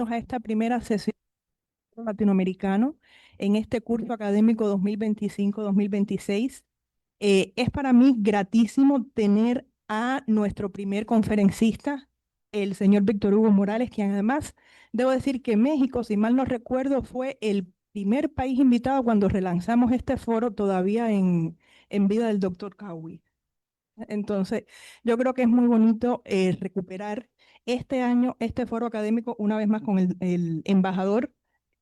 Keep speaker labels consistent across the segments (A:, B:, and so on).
A: a esta primera sesión latinoamericano en este curso académico 2025-2026. Es para mí gratísimo tener a nuestro primer conferencista, el señor Víctor Hugo Morales, quien además, debo decir que México, si mal no recuerdo, fue el primer país invitado cuando relanzamos este foro todavía en vida del doctor Kawi. Entonces, yo creo que es muy bonito recuperar este año este foro académico una vez más con el embajador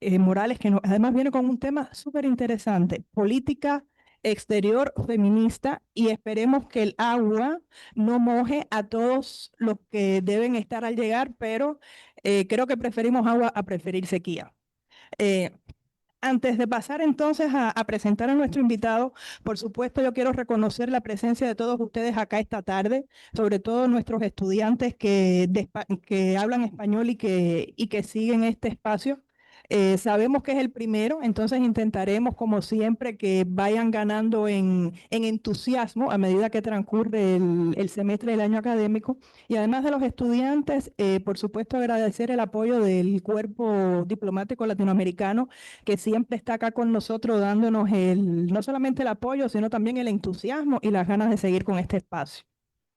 A: Morales, que además viene con un tema súper interesante, política exterior feminista, y esperemos que el agua no moje a todos los que deben estar al llegar, pero creo que preferimos agua a preferir sequía. Eh, Antes de pasar entonces a presentar a nuestro invitado, por supuesto yo quiero reconocer la presencia de todos ustedes acá esta tarde, sobre todo nuestros estudiantes que hablan español y que siguen este espacio. Sabemos que es el primero, entonces intentaremos, como siempre, que vayan ganando en entusiasmo a medida que transcurre el semestre del año académico. Y además de los estudiantes, por supuesto agradecer el apoyo del Cuerpo Diplomático Latinoamericano, que siempre está acá con nosotros dándonos no solamente el apoyo, sino también el entusiasmo y las ganas de seguir con este espacio.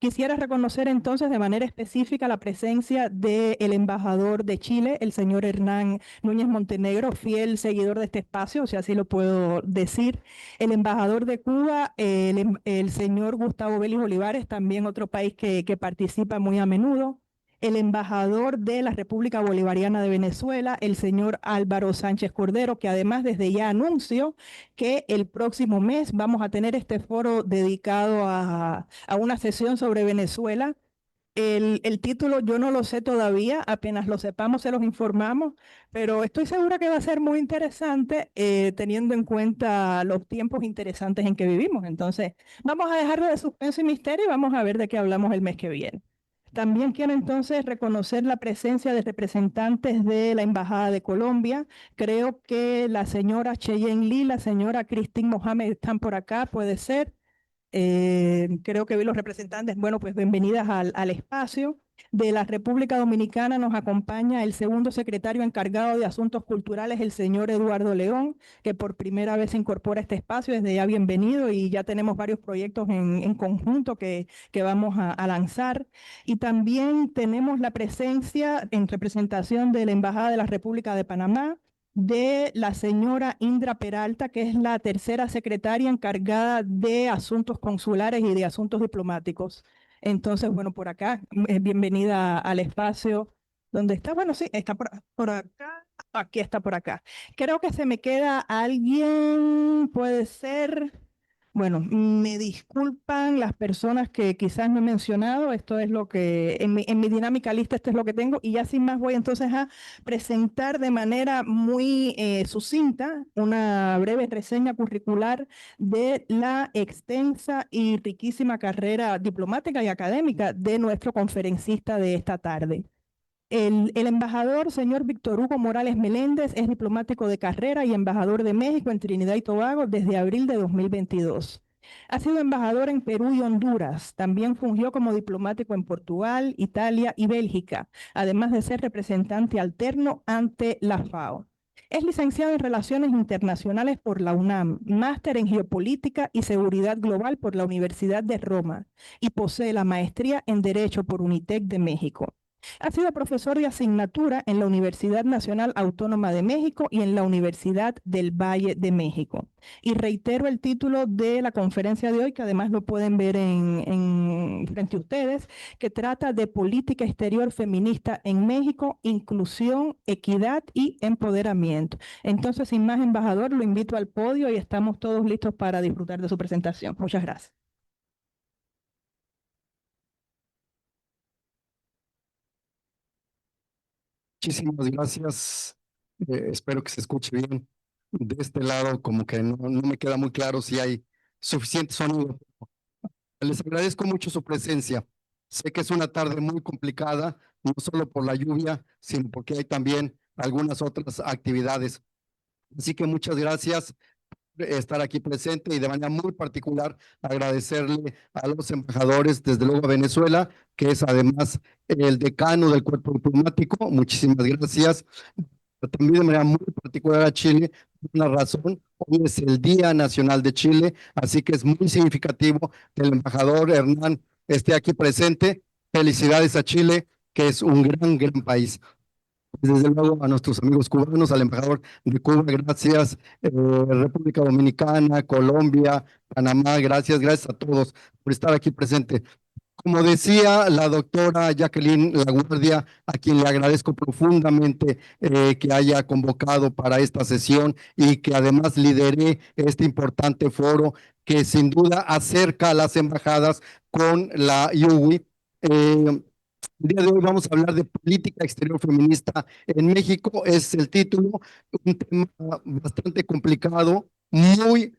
A: Quisiera reconocer entonces de manera específica la presencia del embajador de Chile, el señor Hernán Núñez Montenegro, fiel seguidor de este espacio, si así lo puedo decir. El embajador de Cuba, el señor Gustavo Vélez Olivares, también otro país que participa muy a menudo. El embajador de la República Bolivariana de Venezuela, el señor Álvaro Sánchez Cordero, que además desde ya anunció que el próximo mes vamos a tener este foro dedicado a una sesión sobre Venezuela. El título yo no lo sé todavía, apenas lo sepamos se los informamos, pero estoy segura que va a ser muy interesante teniendo en cuenta los tiempos interesantes en que vivimos. Entonces, vamos a dejarlo de suspenso y misterio y vamos a ver de qué hablamos el mes que viene. También quiero entonces reconocer la presencia de representantes de la Embajada de Colombia. Creo que la señora Cheyenne Lee, la señora Christine Mohamed están por acá, puede ser. Creo que vi los representantes. Bueno, pues bienvenidas al espacio. De la República Dominicana nos acompaña el segundo secretario encargado de Asuntos Culturales, el señor Eduardo León, que por primera vez se incorpora a este espacio. Desde ya bienvenido, y ya tenemos varios proyectos en conjunto que vamos a lanzar. Y también tenemos la presencia en representación de la Embajada de la República de Panamá, de la señora Indra Peralta, que es la tercera secretaria encargada de asuntos consulares y de asuntos diplomáticos. Entonces, bueno, por acá, bienvenida al espacio. ¿Dónde está? Bueno, sí, está por acá. Aquí está por acá. Creo que se me queda alguien, puede ser. Bueno, me disculpan las personas que quizás no he mencionado. Esto es lo que, en mi dinámica lista, esto es lo que tengo. Y ya sin más voy entonces a presentar de manera muy sucinta una breve reseña curricular de la extensa y riquísima carrera diplomática y académica de nuestro conferencista de esta tarde. El embajador, señor Víctor Hugo Morales Meléndez, es diplomático de carrera y embajador de México en Trinidad y Tobago desde abril de 2022. Ha sido embajador en Perú y Honduras. También fungió como diplomático en Portugal, Italia y Bélgica, además de ser representante alterno ante la FAO. Es licenciado en Relaciones Internacionales por la UNAM, máster en Geopolítica y Seguridad Global por la Universidad de Roma y posee la maestría en Derecho por UNITEC de México. Ha sido profesor de asignatura en la Universidad Nacional Autónoma de México y en la Universidad del Valle de México. Y reitero el título de la conferencia de hoy, que además lo pueden ver frente a ustedes, que trata de política exterior feminista en México, inclusión, equidad y empoderamiento. Entonces, sin más, embajador, lo invito al podio y estamos todos listos para disfrutar de su presentación. Muchas gracias.
B: Muchísimas gracias. Espero que se escuche bien. De este lado, como que no me queda muy claro si hay suficiente sonido. Les agradezco mucho su presencia. Sé que es una tarde muy complicada, no solo por la lluvia, sino porque hay también algunas otras actividades. Así que muchas gracias por estar aquí presente y de manera muy particular agradecerle a los embajadores, desde luego a Venezuela, que es además el decano del cuerpo diplomático. Muchísimas gracias. Pero también de manera muy particular a Chile, por una razón, hoy es el Día Nacional de Chile, así que es muy significativo que el embajador Hernán esté aquí presente. Felicidades a Chile, que es un gran país. Desde luego a nuestros amigos cubanos, al embajador de Cuba, gracias, República Dominicana, Colombia, Panamá, gracias a todos por estar aquí presente. Como decía la doctora Jacqueline Laguardia, a quien le agradezco profundamente que haya convocado para esta sesión y que además lidere este importante foro que sin duda acerca a las embajadas con la IUWI. El día de hoy vamos a hablar de política exterior feminista en México. Es el título, un tema bastante complicado, muy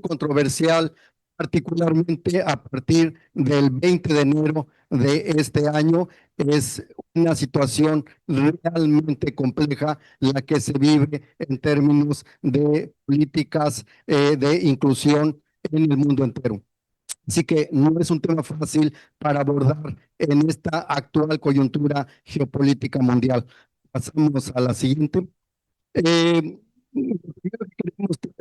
B: controversial, particularmente a partir del 20 de enero de este año. Es una situación realmente compleja la que se vive en términos de políticas de inclusión en el mundo entero. Así que no es un tema fácil para abordar en esta actual coyuntura geopolítica mundial. Pasamos a la siguiente. Lo primero que queremos mostrar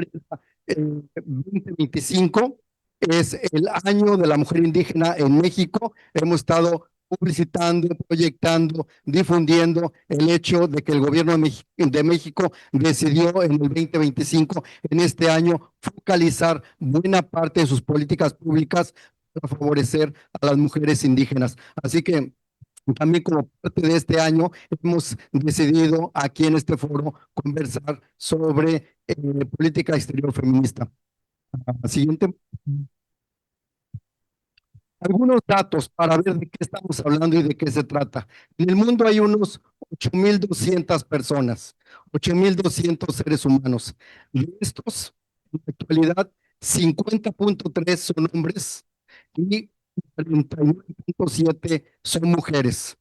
B: es 2025 es el año de la mujer indígena en México. Hemos estado publicitando, proyectando, difundiendo el hecho de que el gobierno de México decidió en el 2025, en este año, focalizar buena parte de sus políticas públicas para favorecer a las mujeres indígenas. Así que también como parte de este año hemos decidido aquí en este foro conversar sobre política exterior feminista. Siguiente. Algunos datos para ver de qué estamos hablando y de qué se trata. En el mundo hay unos 8.200 personas, 8.200 seres humanos. De estos, en la actualidad, 50.3 son hombres y 49.7 son mujeres.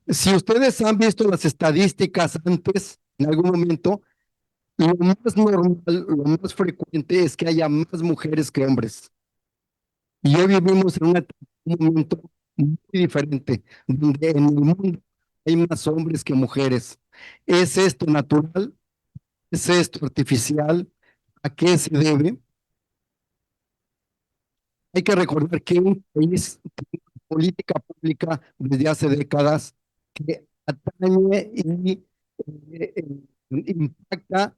B: Si ustedes han visto las estadísticas antes, en algún momento, lo más normal, lo más frecuente es que haya más mujeres que hombres. Y hoy vivimos en un momento muy diferente, donde en el mundo hay más hombres que mujeres. ¿Es esto natural? ¿Es esto artificial? ¿A qué se debe? Hay que recordar que un país tiene una política pública desde hace décadas que atañe y impacta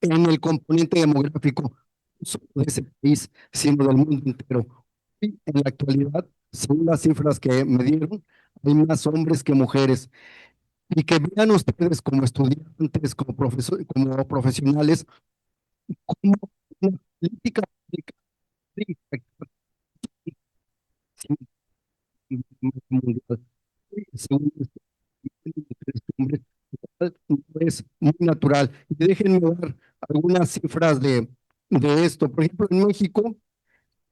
B: en el componente demográfico, no solo de ese país, sino del mundo entero. Y en la actualidad, según las cifras que me dieron, hay más hombres que mujeres. Y que vean ustedes como estudiantes, como profesionales, cómo una política pública puede impactar en el mundial. Según mujeres que hombres, no es muy natural. Y déjenme dar algunas cifras de esto. Por ejemplo, en México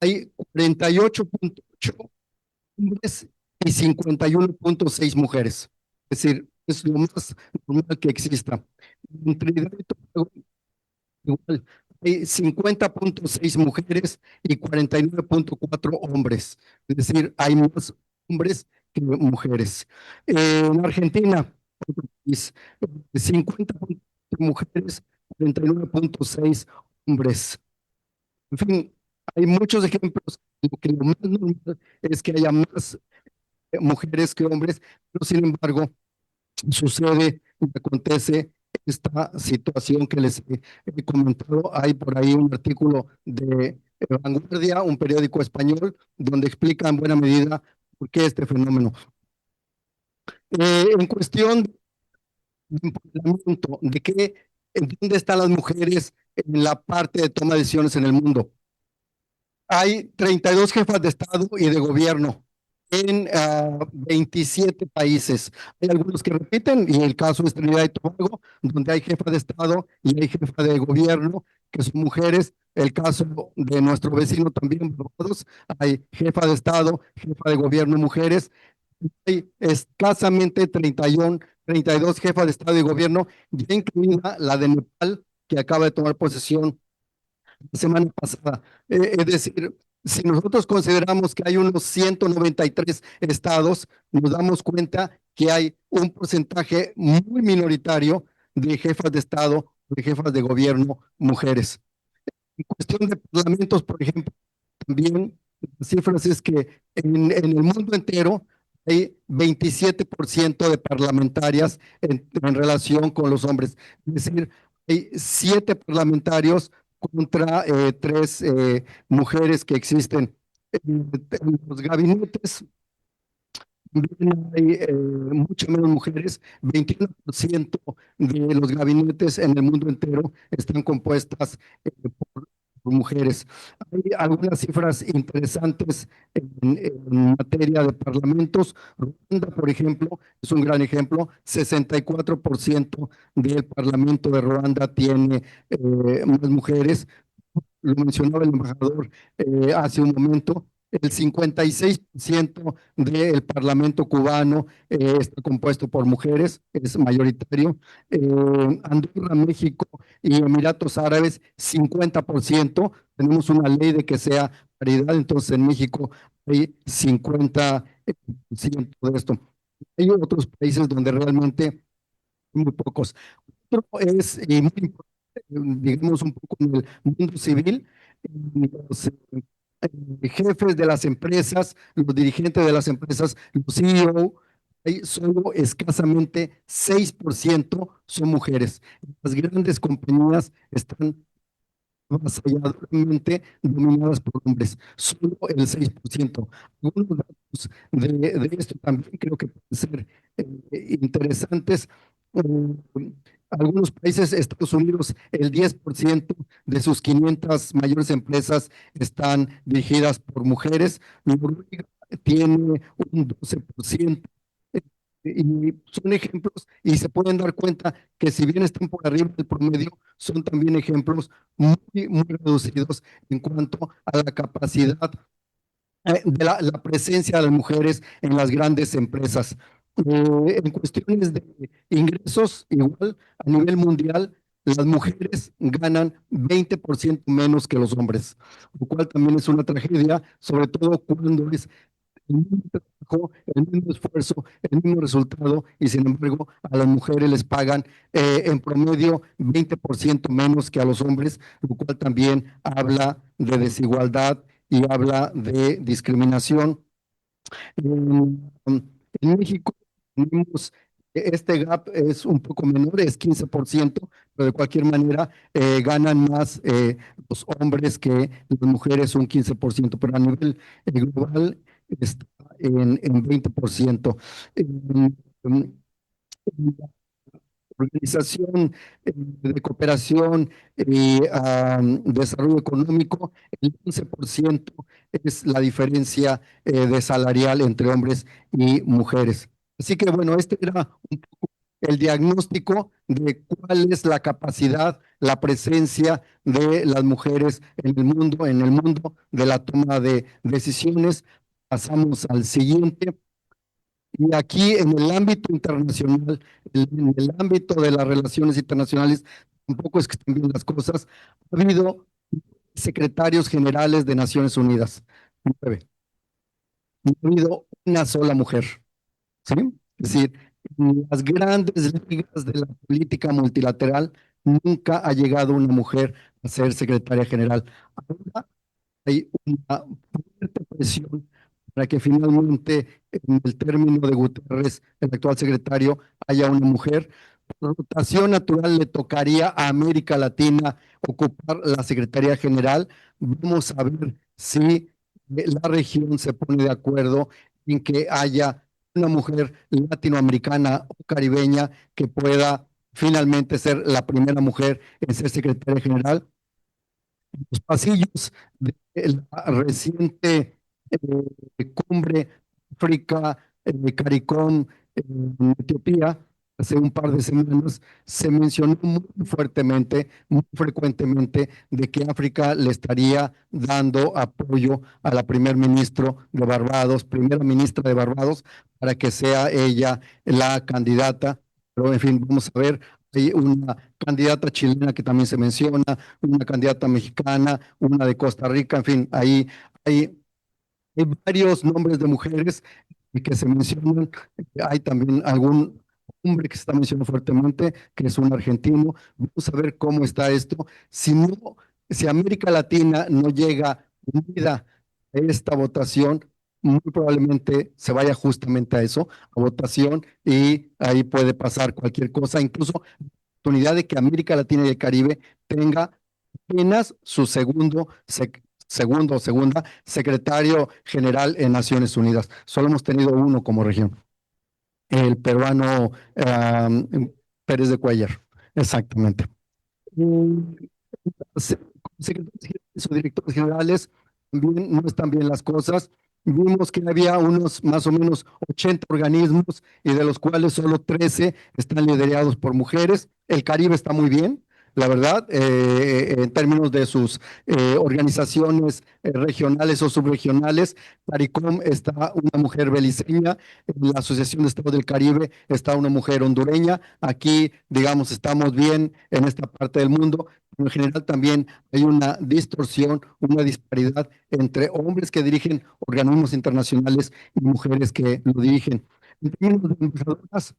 B: hay 48.8 hombres y 51.6 mujeres. Es decir, es lo más normal que exista. En Trinidad y Tobago, igual, hay 50.6 mujeres y 49.4 hombres. Es decir, hay más hombres que mujeres. En Argentina, otro país, 50.4 mujeres, 49.6 hombres. En fin, hay muchos ejemplos en que lo más normal es que haya más mujeres que hombres, pero sin embargo sucede y acontece esta situación que les he comentado. Hay por ahí un artículo de Vanguardia, un periódico español, donde explica en buena medida por qué este fenómeno. En cuestión de empoderamiento, en dónde están las mujeres en la parte de toma de decisiones en el mundo. Hay 32 jefas de Estado y de gobierno en 27 países. Hay algunos que repiten, y el caso es Trinidad y Tobago, donde hay jefa de Estado y hay jefa de gobierno, que son mujeres. El caso de nuestro vecino también, Barbados, hay jefa de Estado, jefa de gobierno, mujeres. Hay escasamente 32 jefas de Estado y gobierno, ya incluida la de Nepal, que acaba de tomar posesión la semana pasada. Es decir, si nosotros consideramos que hay unos 193 estados, nos damos cuenta que hay un porcentaje muy minoritario de jefas de estado, de jefas de gobierno, mujeres. En cuestión de parlamentos, por ejemplo, también las cifras es que en el mundo entero hay 27% de parlamentarias en relación con los hombres. Es decir, hay 7 parlamentarios contra 3 mujeres que existen. En los gabinetes también hay mucho menos mujeres. 21% de los gabinetes en el mundo entero están compuestas por mujeres. Hay algunas cifras interesantes en materia de parlamentos. Ruanda, por ejemplo, es un gran ejemplo. 64% del parlamento de Ruanda tiene más mujeres. Lo mencionaba el embajador hace un momento. El 56% del Parlamento cubano está compuesto por mujeres, es mayoritario. Andorra, México y Emiratos Árabes, 50%. Tenemos una ley de que sea paridad, entonces en México hay 50% de esto. Hay otros países donde realmente muy pocos. Otro es muy importante, digamos, un poco en el mundo civil, los jefes de las empresas, los dirigentes de las empresas, los CEO, hay solo escasamente 6% son mujeres. Las grandes compañías están avasalladoramente dominadas por hombres, solo el 6%. Algunos datos de esto también creo que pueden ser interesantes. Algunos países, Estados Unidos, el 10% de sus 500 mayores empresas están dirigidas por mujeres. Noruega tiene un 12%. Y son ejemplos y se pueden dar cuenta que si bien están por arriba del promedio, son también ejemplos muy reducidos en cuanto a la capacidad de la presencia de las mujeres en las grandes empresas. En cuestiones de ingresos, igual a nivel mundial, las mujeres ganan 20% menos que los hombres, lo cual también es una tragedia, sobre todo cuando es el mismo trabajo, el mismo esfuerzo, el mismo resultado, y sin embargo a las mujeres les pagan en promedio 20% menos que a los hombres, lo cual también habla de desigualdad y habla de discriminación. En, en México tenemos, este gap es un poco menor, es 15%, pero de cualquier manera ganan más los hombres que las mujeres, un 15%, pero a nivel global está en 20%. En, en la Organización de Cooperación y Desarrollo Económico, el 11% es la diferencia de salarial entre hombres y mujeres. Así que bueno, este era un poco el diagnóstico de cuál es la capacidad, la presencia de las mujeres en el mundo de la toma de decisiones. Pasamos al siguiente. Y aquí en el ámbito internacional, en el ámbito de las relaciones internacionales, tampoco es que estén bien las cosas. Ha habido secretarios generales de Naciones Unidas, 9. No ha habido una sola mujer, ¿sí? Es decir, en las grandes ligas de la política multilateral nunca ha llegado una mujer a ser secretaria general. Ahora hay una fuerte presión para que finalmente, en el término de Guterres, el actual secretario, haya una mujer. Por rotación natural le tocaría a América Latina ocupar la Secretaría General. Vamos a ver si la región se pone de acuerdo en que haya una mujer latinoamericana o caribeña que pueda finalmente ser la primera mujer en ser secretaria general. Los pasillos de la reciente cumbre África, CARICOM en Etiopía, hace un par de semanas, se mencionó muy fuertemente, muy frecuentemente, de que África le estaría dando apoyo a la primera ministra de Barbados, para que sea ella la candidata. Pero en fin, vamos a ver. hay una candidata chilena que también se menciona, una candidata mexicana, una de Costa Rica, en fin, ahí hay, hay varios nombres de mujeres que se mencionan. Hay también algún hombre que se está mencionando fuertemente, que es un argentino. Vamos a ver cómo está esto. Si no, si América Latina no llega unida a esta votación, muy probablemente se vaya justamente a eso, a votación, y ahí puede pasar cualquier cosa, incluso la oportunidad de que América Latina y el Caribe tenga apenas su segundo o segunda secretario general en Naciones Unidas. Solo hemos tenido uno como región, el peruano Pérez de Cuellar, exactamente. Mm, se- Secretarios generales o directores generales, también no están bien las cosas. Vimos que había unos más o menos 80 organismos y de los cuales solo 13 están liderados por mujeres. El Caribe está muy bien, la verdad, en términos de sus organizaciones regionales o subregionales. CARICOM está una mujer beliceña, en la Asociación de Estados del Caribe está una mujer hondureña. Aquí, digamos, estamos bien en esta parte del mundo. En general también hay una distorsión, una disparidad entre hombres que dirigen organismos internacionales y mujeres que lo dirigen. En términos de embajadoras,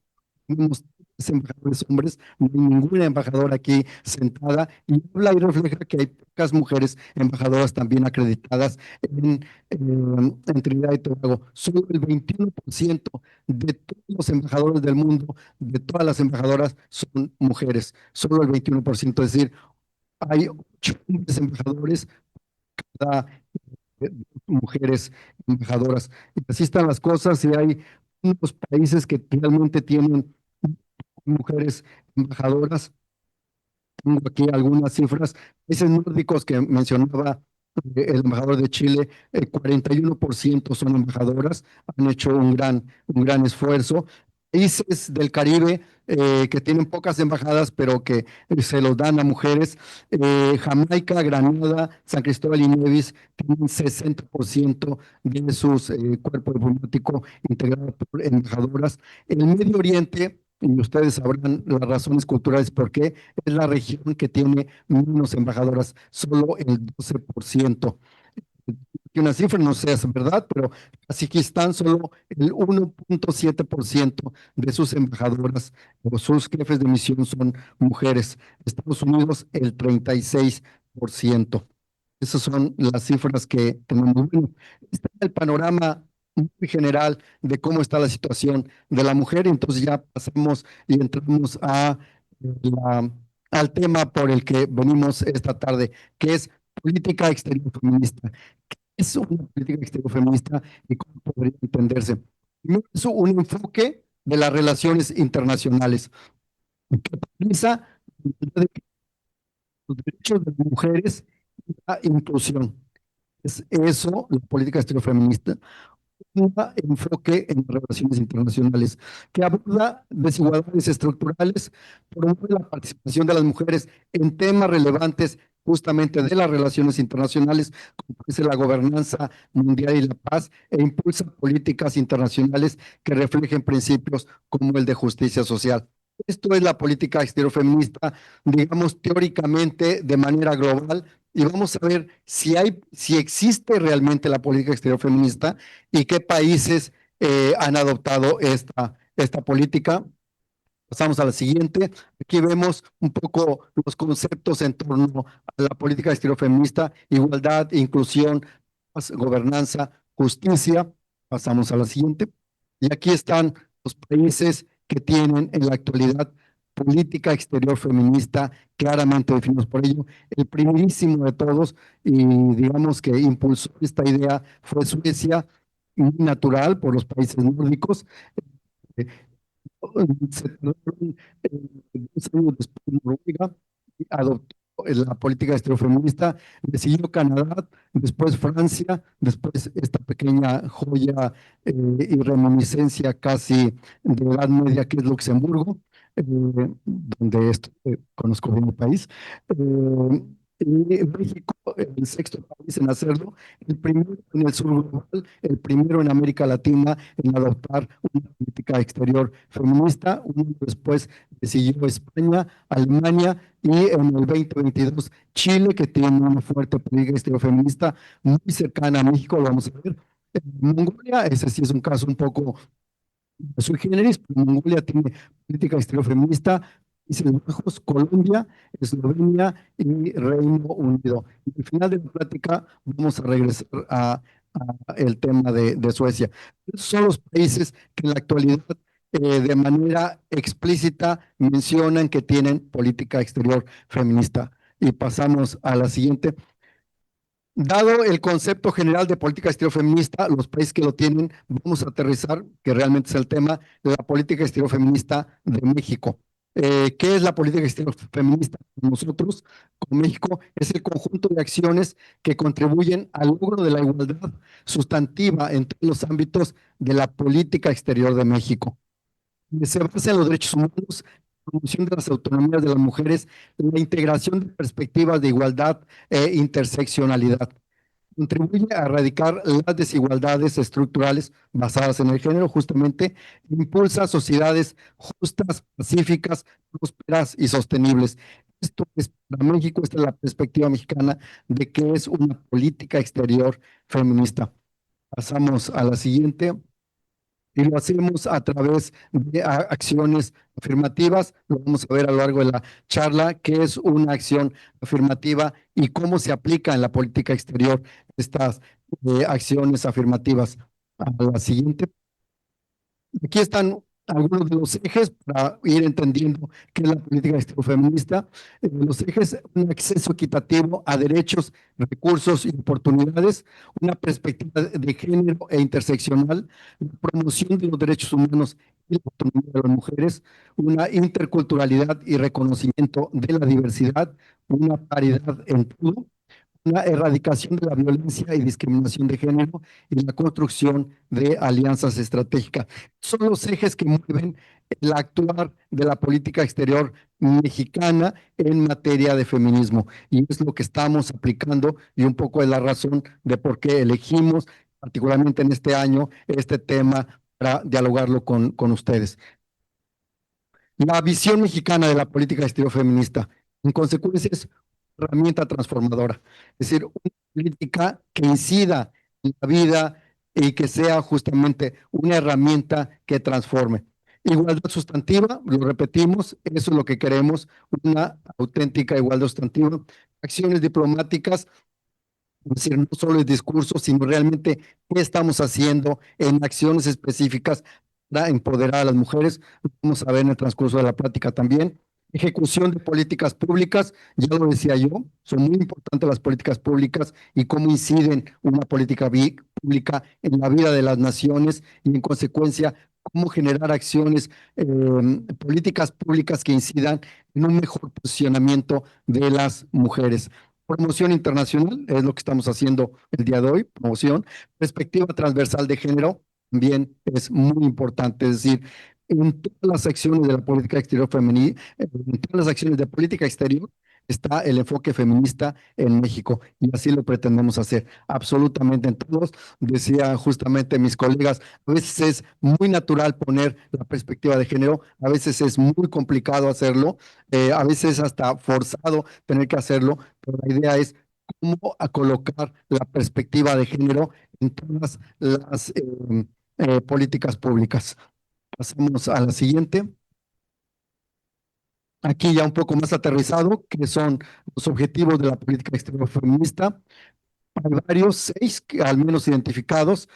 B: tenemos tres embajadores hombres, no hay ninguna embajadora aquí sentada, y habla y refleja que hay pocas mujeres embajadoras también acreditadas en Trinidad y Tobago. Solo el 21% de todos los embajadores del mundo, de todas las embajadoras, son mujeres. Solo el 21%, es decir, hay 8 hombres embajadores, cada mujeres embajadoras. Y así están las cosas, y hay unos países que realmente tienen mujeres embajadoras. Tengo aquí algunas cifras. Países nórdicos que mencionaba el embajador de Chile, el 41% son embajadoras, han hecho un gran esfuerzo. Países del Caribe que tienen pocas embajadas, pero que se los dan a mujeres, Jamaica, Granada, San Cristóbal y Nevis, tienen 60% de sus cuerpos diplomáticos integrados por embajadoras. El Medio Oriente, y ustedes sabrán las razones culturales por qué, es la región que tiene menos embajadoras, solo el 12%. Que una cifra no sea verdad, pero Kazajistán solo el 1,7% de sus embajadoras o sus jefes de misión son mujeres. Estados Unidos el 36%. Esas son las cifras que tenemos. Bueno, este es el panorama muy general de cómo está la situación de la mujer. Entonces ya pasamos y entramos al tema por el que venimos esta tarde, que es política exterior feminista. ¿Qué es una política exterior feminista y cómo podría entenderse? Primero, es un enfoque de las relaciones internacionales que prioriza los derechos de las mujeres y la inclusión. Es eso, la política exterior feminista, un enfoque en relaciones internacionales que aborda desigualdades estructurales, promueve la participación de las mujeres en temas relevantes justamente de las relaciones internacionales, como es la gobernanza mundial y la paz, e impulsa políticas internacionales que reflejen principios como el de justicia social. Esto es la política exterior feminista, digamos, teóricamente de manera global, y vamos a ver si existe realmente la política exterior feminista y qué países han adoptado esta política. Pasamos a la siguiente. Aquí vemos un poco los conceptos en torno a la política exterior feminista: igualdad, inclusión, paz, gobernanza, justicia. Pasamos a la siguiente. Y aquí están los países que tienen en la actualidad política exterior feminista claramente definidos por ello. El primerísimo de todos, y digamos que impulsó esta idea, fue Suecia, muy natural por los países nórdicos. Eh, Se tardaron 2 años después Noruega adoptó la política exterior feminista, le siguió Canadá, después Francia, después esta pequeña joya y reminiscencia casi de Edad Media que es Luxemburgo, donde conozco bien el país. México, el sexto país en hacerlo, el primero en el sur global, el primero en América Latina en adoptar una política exterior feminista. Un año después le siguió España, Alemania y en el 2022 Chile, que tiene una fuerte política exterior feminista muy cercana a México, lo vamos a ver. Mongolia, ese sí es un caso un poco sui generis, pero Mongolia tiene política exterior feminista, Países Bajos, Colombia, Eslovenia y Reino Unido. Y al final de la plática vamos a regresar a el tema de Suecia. Esos son los países que en la actualidad de manera explícita mencionan que tienen política exterior feminista. Y pasamos a la siguiente. Dado el concepto general de política exterior feminista, los países que lo tienen, vamos a aterrizar, que realmente es el tema, la política exterior feminista de México. ¿Qué es la política exterior feminista? Nosotros, con México, es el conjunto de acciones que contribuyen al logro de la igualdad sustantiva en todos los ámbitos de la política exterior de México. Se basa en los derechos humanos, la promoción de las autonomías de las mujeres, la integración de perspectivas de igualdad e interseccionalidad. Contribuye a erradicar las desigualdades estructurales basadas en el género, justamente, impulsa sociedades justas, pacíficas, prósperas y sostenibles. Esto es para México, esta es la perspectiva mexicana de que es una política exterior feminista. Pasamos a la siguiente. Y lo hacemos a través de acciones afirmativas. Lo vamos a ver a lo largo de la charla, qué es una acción afirmativa y cómo se aplica en la política exterior estas acciones afirmativas. A la siguiente. Aquí están algunos de los ejes para ir entendiendo qué es la política exterior feminista. Los ejes, un acceso equitativo a derechos, recursos y oportunidades, una perspectiva de género e interseccional, la promoción de los derechos humanos y la autonomía de las mujeres, una interculturalidad y reconocimiento de la diversidad, una paridad en todo, la erradicación de la violencia y discriminación de género y la construcción de alianzas estratégicas. Son los ejes que mueven el actuar de la política exterior mexicana en materia de feminismo. Y es lo que estamos aplicando y un poco es la razón de por qué elegimos, particularmente en este año, este tema para dialogarlo con ustedes. La visión mexicana de la política exterior feminista, en consecuencia, es una herramienta transformadora, es decir, una política que incida en la vida y que sea justamente una herramienta que transforme. Igualdad sustantiva, lo repetimos, eso es lo que queremos, una auténtica igualdad sustantiva. Acciones diplomáticas, es decir, no solo el discurso, sino realmente qué estamos haciendo en acciones específicas para empoderar a las mujeres. Lo vamos a ver en el transcurso de la plática también. Ejecución de políticas públicas, ya lo decía yo, son muy importantes las políticas públicas y cómo inciden una política pública en la vida de las naciones y en consecuencia cómo generar acciones, políticas públicas que incidan en un mejor posicionamiento de las mujeres. Promoción internacional es lo que estamos haciendo el día de hoy, promoción. Perspectiva transversal de género también es muy importante, es decir, en todas las acciones de la política exterior femenina, en todas las acciones de política exterior está el enfoque feminista en México y así lo pretendemos hacer absolutamente en todos. Decía justamente mis colegas, a veces es muy natural poner la perspectiva de género, a veces es muy complicado hacerlo, a veces hasta forzado tener que hacerlo, pero la idea es cómo a colocar la perspectiva de género en todas las políticas públicas. Pasamos a la siguiente. Aquí ya un poco más aterrizado, que son los objetivos de la política exterior feminista. Hay varios, seis al menos identificados,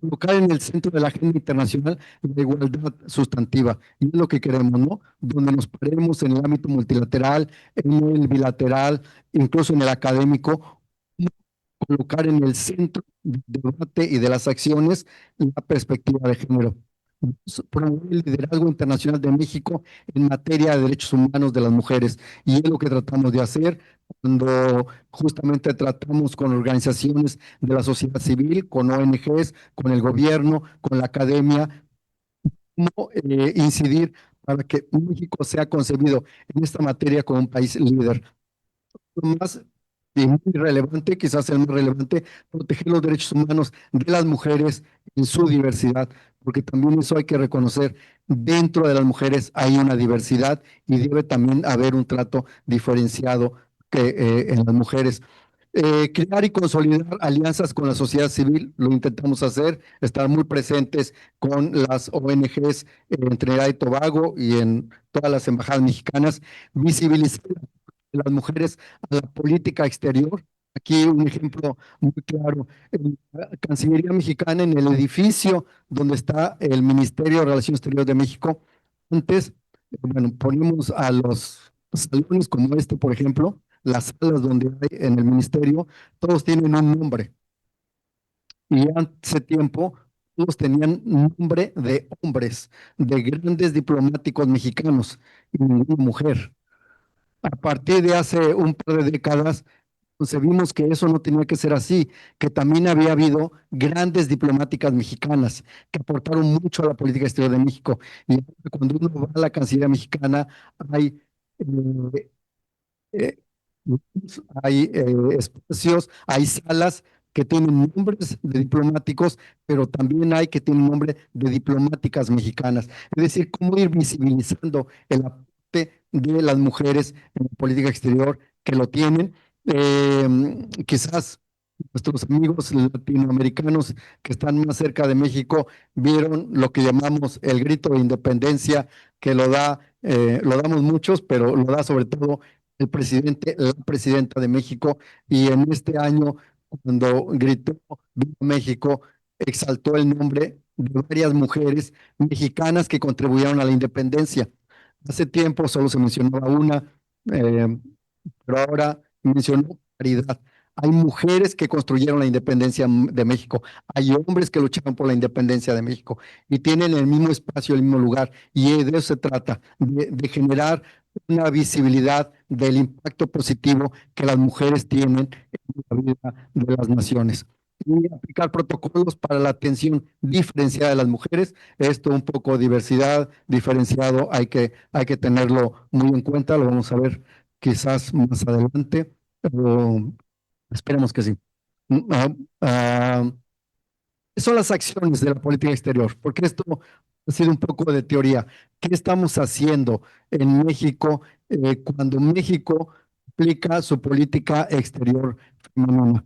B: colocar en el centro de la agenda internacional la igualdad sustantiva. Y es lo que queremos, ¿no? Donde nos paremos en el ámbito multilateral, en el bilateral, incluso en el académico, colocar en el centro del debate y de las acciones la perspectiva de género. Promover el liderazgo internacional de México en materia de derechos humanos de las mujeres. Y es lo que tratamos de hacer cuando justamente tratamos con organizaciones de la sociedad civil, con ONGs, con el gobierno, con la academia, cómo incidir para que México sea concebido en esta materia como un país líder. Más y muy relevante, quizás el más relevante, proteger los derechos humanos de las mujeres en su diversidad, porque también eso hay que reconocer, dentro de las mujeres hay una diversidad y debe también haber un trato diferenciado en las mujeres. Crear y consolidar alianzas con la sociedad civil, lo intentamos hacer, estar muy presentes con las ONGs en Trinidad y Tobago y en todas las embajadas mexicanas, visibilizar a las mujeres a la política exterior. Aquí un ejemplo muy claro, en la Cancillería mexicana, en el edificio donde está el Ministerio de Relaciones Exteriores de México, antes, bueno, ponemos a los salones como este, por ejemplo, las salas donde hay en el ministerio, todos tienen un nombre. Y hace tiempo, todos tenían nombre de hombres, de grandes diplomáticos mexicanos y ninguna mujer. A partir de hace un par de décadas, concebimos que eso no tenía que ser así, que también había habido grandes diplomáticas mexicanas que aportaron mucho a la política exterior de México. Y cuando uno va a la Cancillería mexicana, hay eh, eh, hay espacios, hay salas que tienen nombres de diplomáticos, pero también hay que tienen nombre de diplomáticas mexicanas. Es decir, cómo ir visibilizando el aporte de las mujeres en la política exterior que lo tienen. Quizás nuestros amigos latinoamericanos que están más cerca de México vieron lo que llamamos el grito de independencia, que lo damos muchos, pero lo da sobre todo el presidente, la presidenta de México, y en este año, cuando gritó Viva México, exaltó el nombre de varias mujeres mexicanas que contribuyeron a la independencia. Hace tiempo solo se mencionaba una, eh, pero ahora mencionó paridad. Hay mujeres que construyeron la independencia de México, hay hombres que lucharon por la independencia de México y tienen el mismo espacio, el mismo lugar. Y de eso se trata, de generar una visibilidad del impacto positivo que las mujeres tienen en la vida de las naciones. Y aplicar protocolos para la atención diferenciada de las mujeres. Esto un poco diversidad, diferenciado, hay que tenerlo muy en cuenta, lo vamos a ver quizás más adelante, pero esperemos que sí. Mm, ah, ah, ¿Qué son las acciones de la política exterior? Porque esto ha sido un poco de teoría. ¿Qué estamos haciendo en México cuando México aplica su política exterior femenina?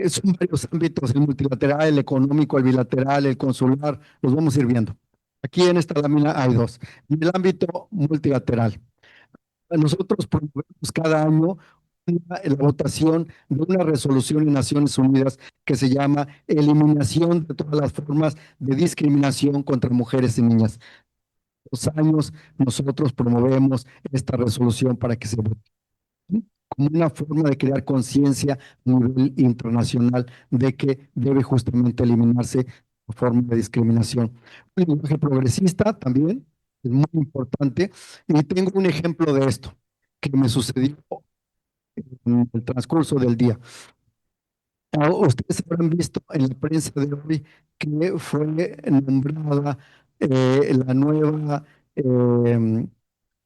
B: Son varios ámbitos, el multilateral, el económico, el bilateral, el consular, los vamos a ir viendo. Aquí en esta lámina hay dos. En el ámbito multilateral, nosotros promovemos cada año la votación de una resolución en Naciones Unidas que se llama Eliminación de todas las formas de discriminación contra mujeres y niñas. Los años nosotros promovemos esta resolución para que se vote como una forma de crear conciencia a nivel internacional de que debe justamente eliminarse la forma de discriminación. Un lenguaje progresista también es muy importante y tengo un ejemplo de esto que me sucedió en el transcurso del día. Ustedes habrán visto en la prensa de hoy que fue nombrada la nueva eh,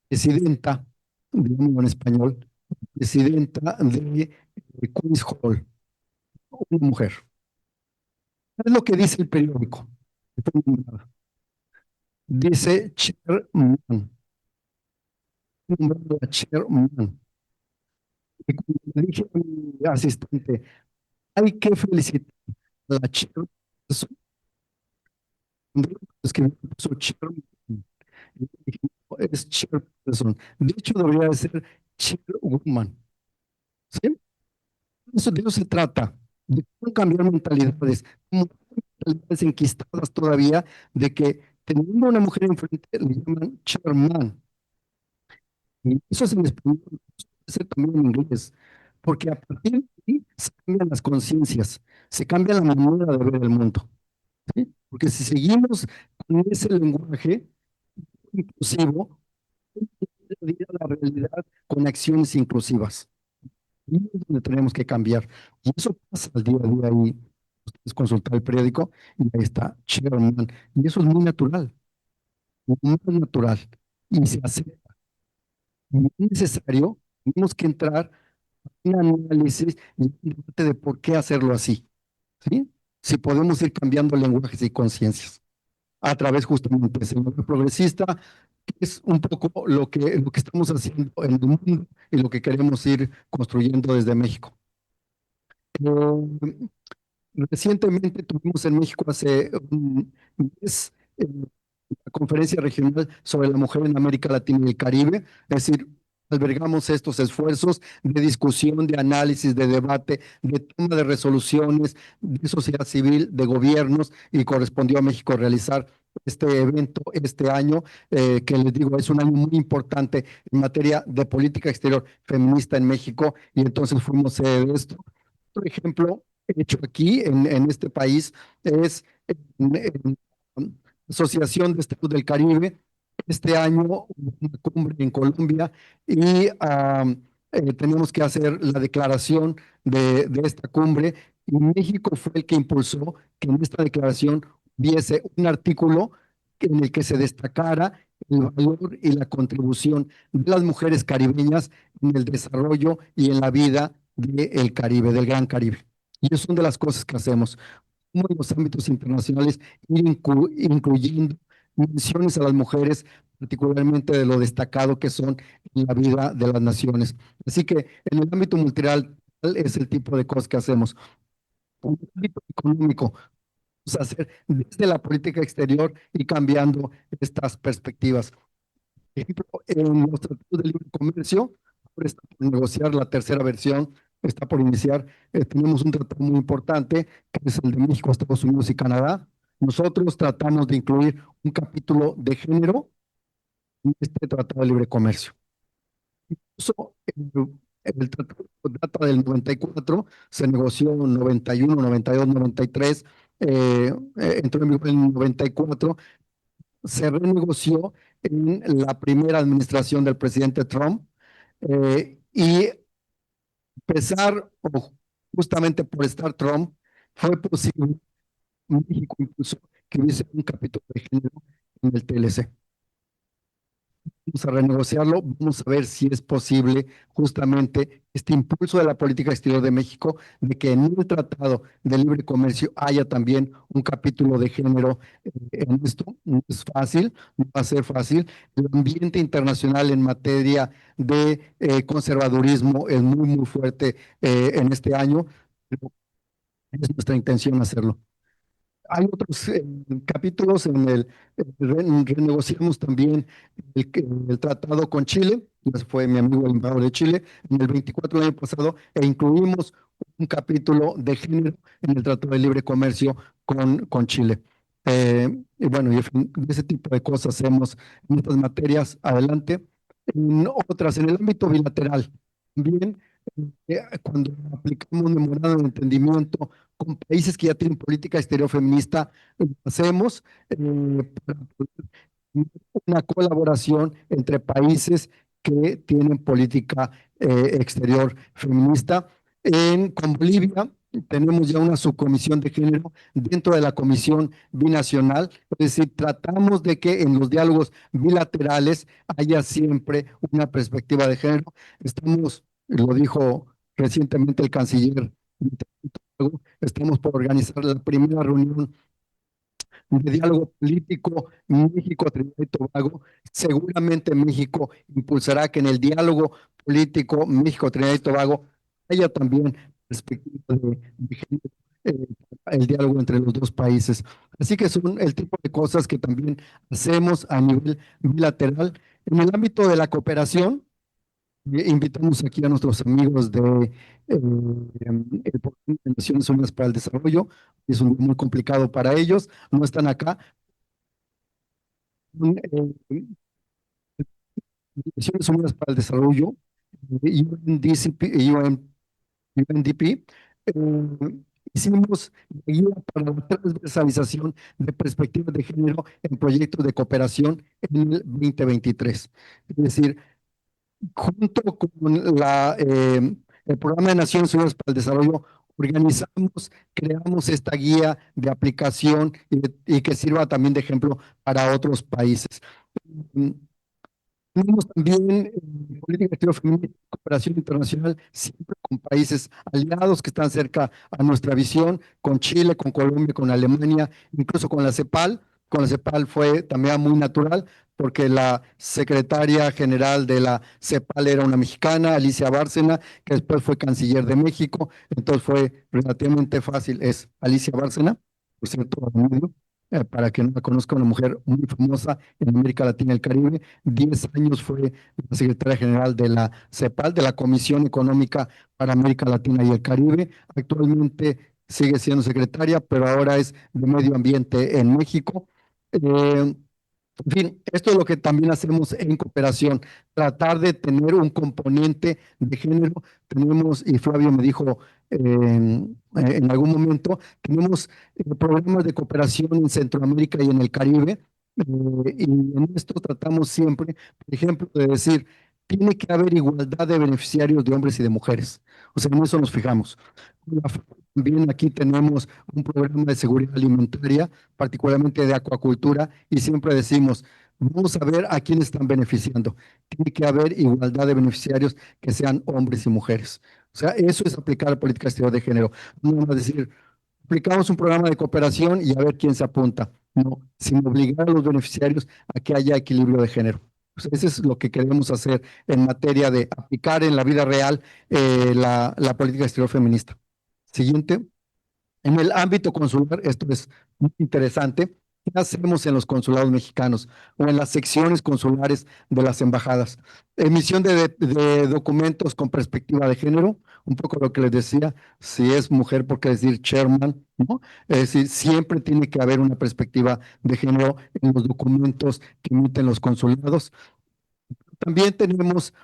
B: presidenta, digamos en español, presidenta de Queen's Hall, una mujer. Es lo que dice el periódico. Dice chairman, nombrada chairman. Y cuando le dije a mi asistente, hay que felicitar a la chairman, escribió puso chairman. Y le dije, "No, es chairperson. De hecho, debería de ser chairwoman. ¿Sí? De eso se trata, de cómo cambiar mentalidades, cómo mentalidades enquistadas todavía, de que teniendo una mujer enfrente le llaman chairman. Y eso es en español, puede ser también en inglés, porque a partir de ahí se cambian las conciencias, se cambia la manera de ver el mundo. ¿Sí? Porque si seguimos con ese lenguaje inclusivo, la realidad con acciones inclusivas. Y es donde tenemos que cambiar. Y eso pasa al día a día y ustedes consultar el periódico y ahí está Chairman. Y eso es muy natural, muy natural. Y se acepta. Y es necesario, tenemos que entrar un análisis y un debate de por qué hacerlo así, ¿sí? Si podemos ir cambiando lenguajes y conciencias a través justamente de ese lenguaje progresista, que es un poco lo que estamos haciendo en el mundo y lo que queremos ir construyendo desde México. Eh, Recientemente tuvimos en México hace un mes la conferencia regional sobre la mujer en América Latina y el Caribe, es decir, albergamos estos esfuerzos de discusión, de análisis, de debate, de toma de resoluciones, de sociedad civil, de gobiernos, y correspondió a México realizar este evento este año, que les digo, es un año muy importante en materia de política exterior feminista en México, y entonces fuimos sede de esto. Por ejemplo, hecho aquí en este país es en Asociación de Estados del Caribe. Este año hubo una cumbre en Colombia y tenemos que hacer la declaración de esta cumbre, y México fue el que impulsó que en esta declaración hubiese un artículo en el que se destacara el valor y la contribución de las mujeres caribeñas en el desarrollo y en la vida del Caribe, del Gran Caribe. Y eso son de las cosas que hacemos, como en los ámbitos internacionales, ir incluyendo menciones a las mujeres, particularmente de lo destacado que son en la vida de las naciones. Así que en el ámbito multilateral es el tipo de cosas que hacemos. En el ámbito económico, vamos a hacer desde la política exterior y cambiando estas perspectivas. Por ejemplo, en los tratados de libre comercio, ahora está por negociar la tercera versión, está por iniciar. Tenemos un tratado muy importante, que es el de México, Estados Unidos y Canadá. Nosotros tratamos de incluir un capítulo de género en este tratado de libre comercio. Eso, el tratado data del 94, se negoció en 91, 92, 93, entró en vigor en el 94, se renegoció en la primera administración del presidente Trump, y pesar, o justamente por estar Trump, fue posible, México impulsó que hubiese un capítulo de género en el TLC. Vamos a renegociarlo, vamos a ver si es posible justamente este impulso de la política exterior de México, de que en el Tratado de Libre Comercio haya también un capítulo de género en esto. No es fácil, no va a ser fácil. El ambiente internacional en materia de conservadurismo es muy, muy fuerte en este año, pero es nuestra intención hacerlo. Hay otros capítulos en renegociamos también el tratado con Chile. Ya fue mi amigo el embajador de Chile en el 24 del año pasado, e incluimos un capítulo de género en el Tratado de Libre Comercio con Chile. Y bueno, y en fin, ese tipo de cosas hacemos en estas materias adelante. En otras, en el ámbito bilateral, también cuando aplicamos memorando de entendimiento con países que ya tienen política exterior feminista, hacemos para poder tener una colaboración entre países que tienen política exterior feminista. Con Bolivia tenemos ya una subcomisión de género dentro de la comisión binacional, es decir, tratamos de que en los diálogos bilaterales haya siempre una perspectiva de género. Estamos, lo dijo recientemente el canciller, estamos por organizar la primera reunión de diálogo político México, Trinidad y Tobago. Seguramente México impulsará que en el diálogo político México, Trinidad y Tobago haya también perspectiva de género, eh, el diálogo entre los dos países. Así que son el tipo de cosas que también hacemos a nivel bilateral. En el ámbito de la cooperación, invitamos aquí a nuestros amigos de el Programa de Naciones Unidas para el Desarrollo. Es un día muy complicado para ellos, no están acá. Naciones Unidas para el Desarrollo, UNDCP, UNDP, hicimos la guía para la transversalización de perspectivas de género en proyectos de cooperación en el 2023. Es decir, junto con el Programa de Naciones Unidas para el Desarrollo, organizamos, creamos esta guía de aplicación y que sirva también de ejemplo para otros países. Mm, Tenemos también política exterior femenina, cooperación internacional, siempre con países aliados que están cerca a nuestra visión, con Chile, con Colombia, con Alemania, incluso con la CEPAL. Con la CEPAL fue también muy natural, porque la secretaria general de la CEPAL era una mexicana, Alicia Bárcena, que después fue canciller de México, entonces fue relativamente fácil. Es Alicia Bárcena, por cierto, para que no la conozca, una mujer muy famosa en América Latina y el Caribe. 10 años fue la secretaria general de la CEPAL, de la Comisión Económica para América Latina y el Caribe. Actualmente sigue siendo secretaria, pero ahora es de Medio Ambiente en México. En fin, esto es lo que también hacemos en cooperación, tratar de tener un componente de género. Tenemos, y Flavio me dijo en algún momento, tenemos programas de cooperación en Centroamérica y en el Caribe, y en esto tratamos siempre, por ejemplo, de decir, tiene que haber igualdad de beneficiarios de hombres y de mujeres. O sea, en eso nos fijamos. También aquí tenemos un programa de seguridad alimentaria, particularmente de acuacultura, y siempre decimos, vamos a ver a quién están beneficiando. Tiene que haber igualdad de beneficiarios que sean hombres y mujeres. O sea, eso es aplicar la política exterior de género. No vamos a decir, aplicamos un programa de cooperación y a ver quién se apunta. No, sin obligar a los beneficiarios a que haya equilibrio de género. Pues eso es lo que queremos hacer en materia de aplicar en la vida real la política exterior feminista. Siguiente. En el ámbito consular, esto es muy interesante. ¿Qué hacemos en los consulados mexicanos o en las secciones consulares de las embajadas? Emisión de documentos con perspectiva de género, un poco lo que les decía, si es mujer, ¿por qué decir chairman? ¿No? Es decir, siempre tiene que haber una perspectiva de género en los documentos que emiten los consulados. También tenemos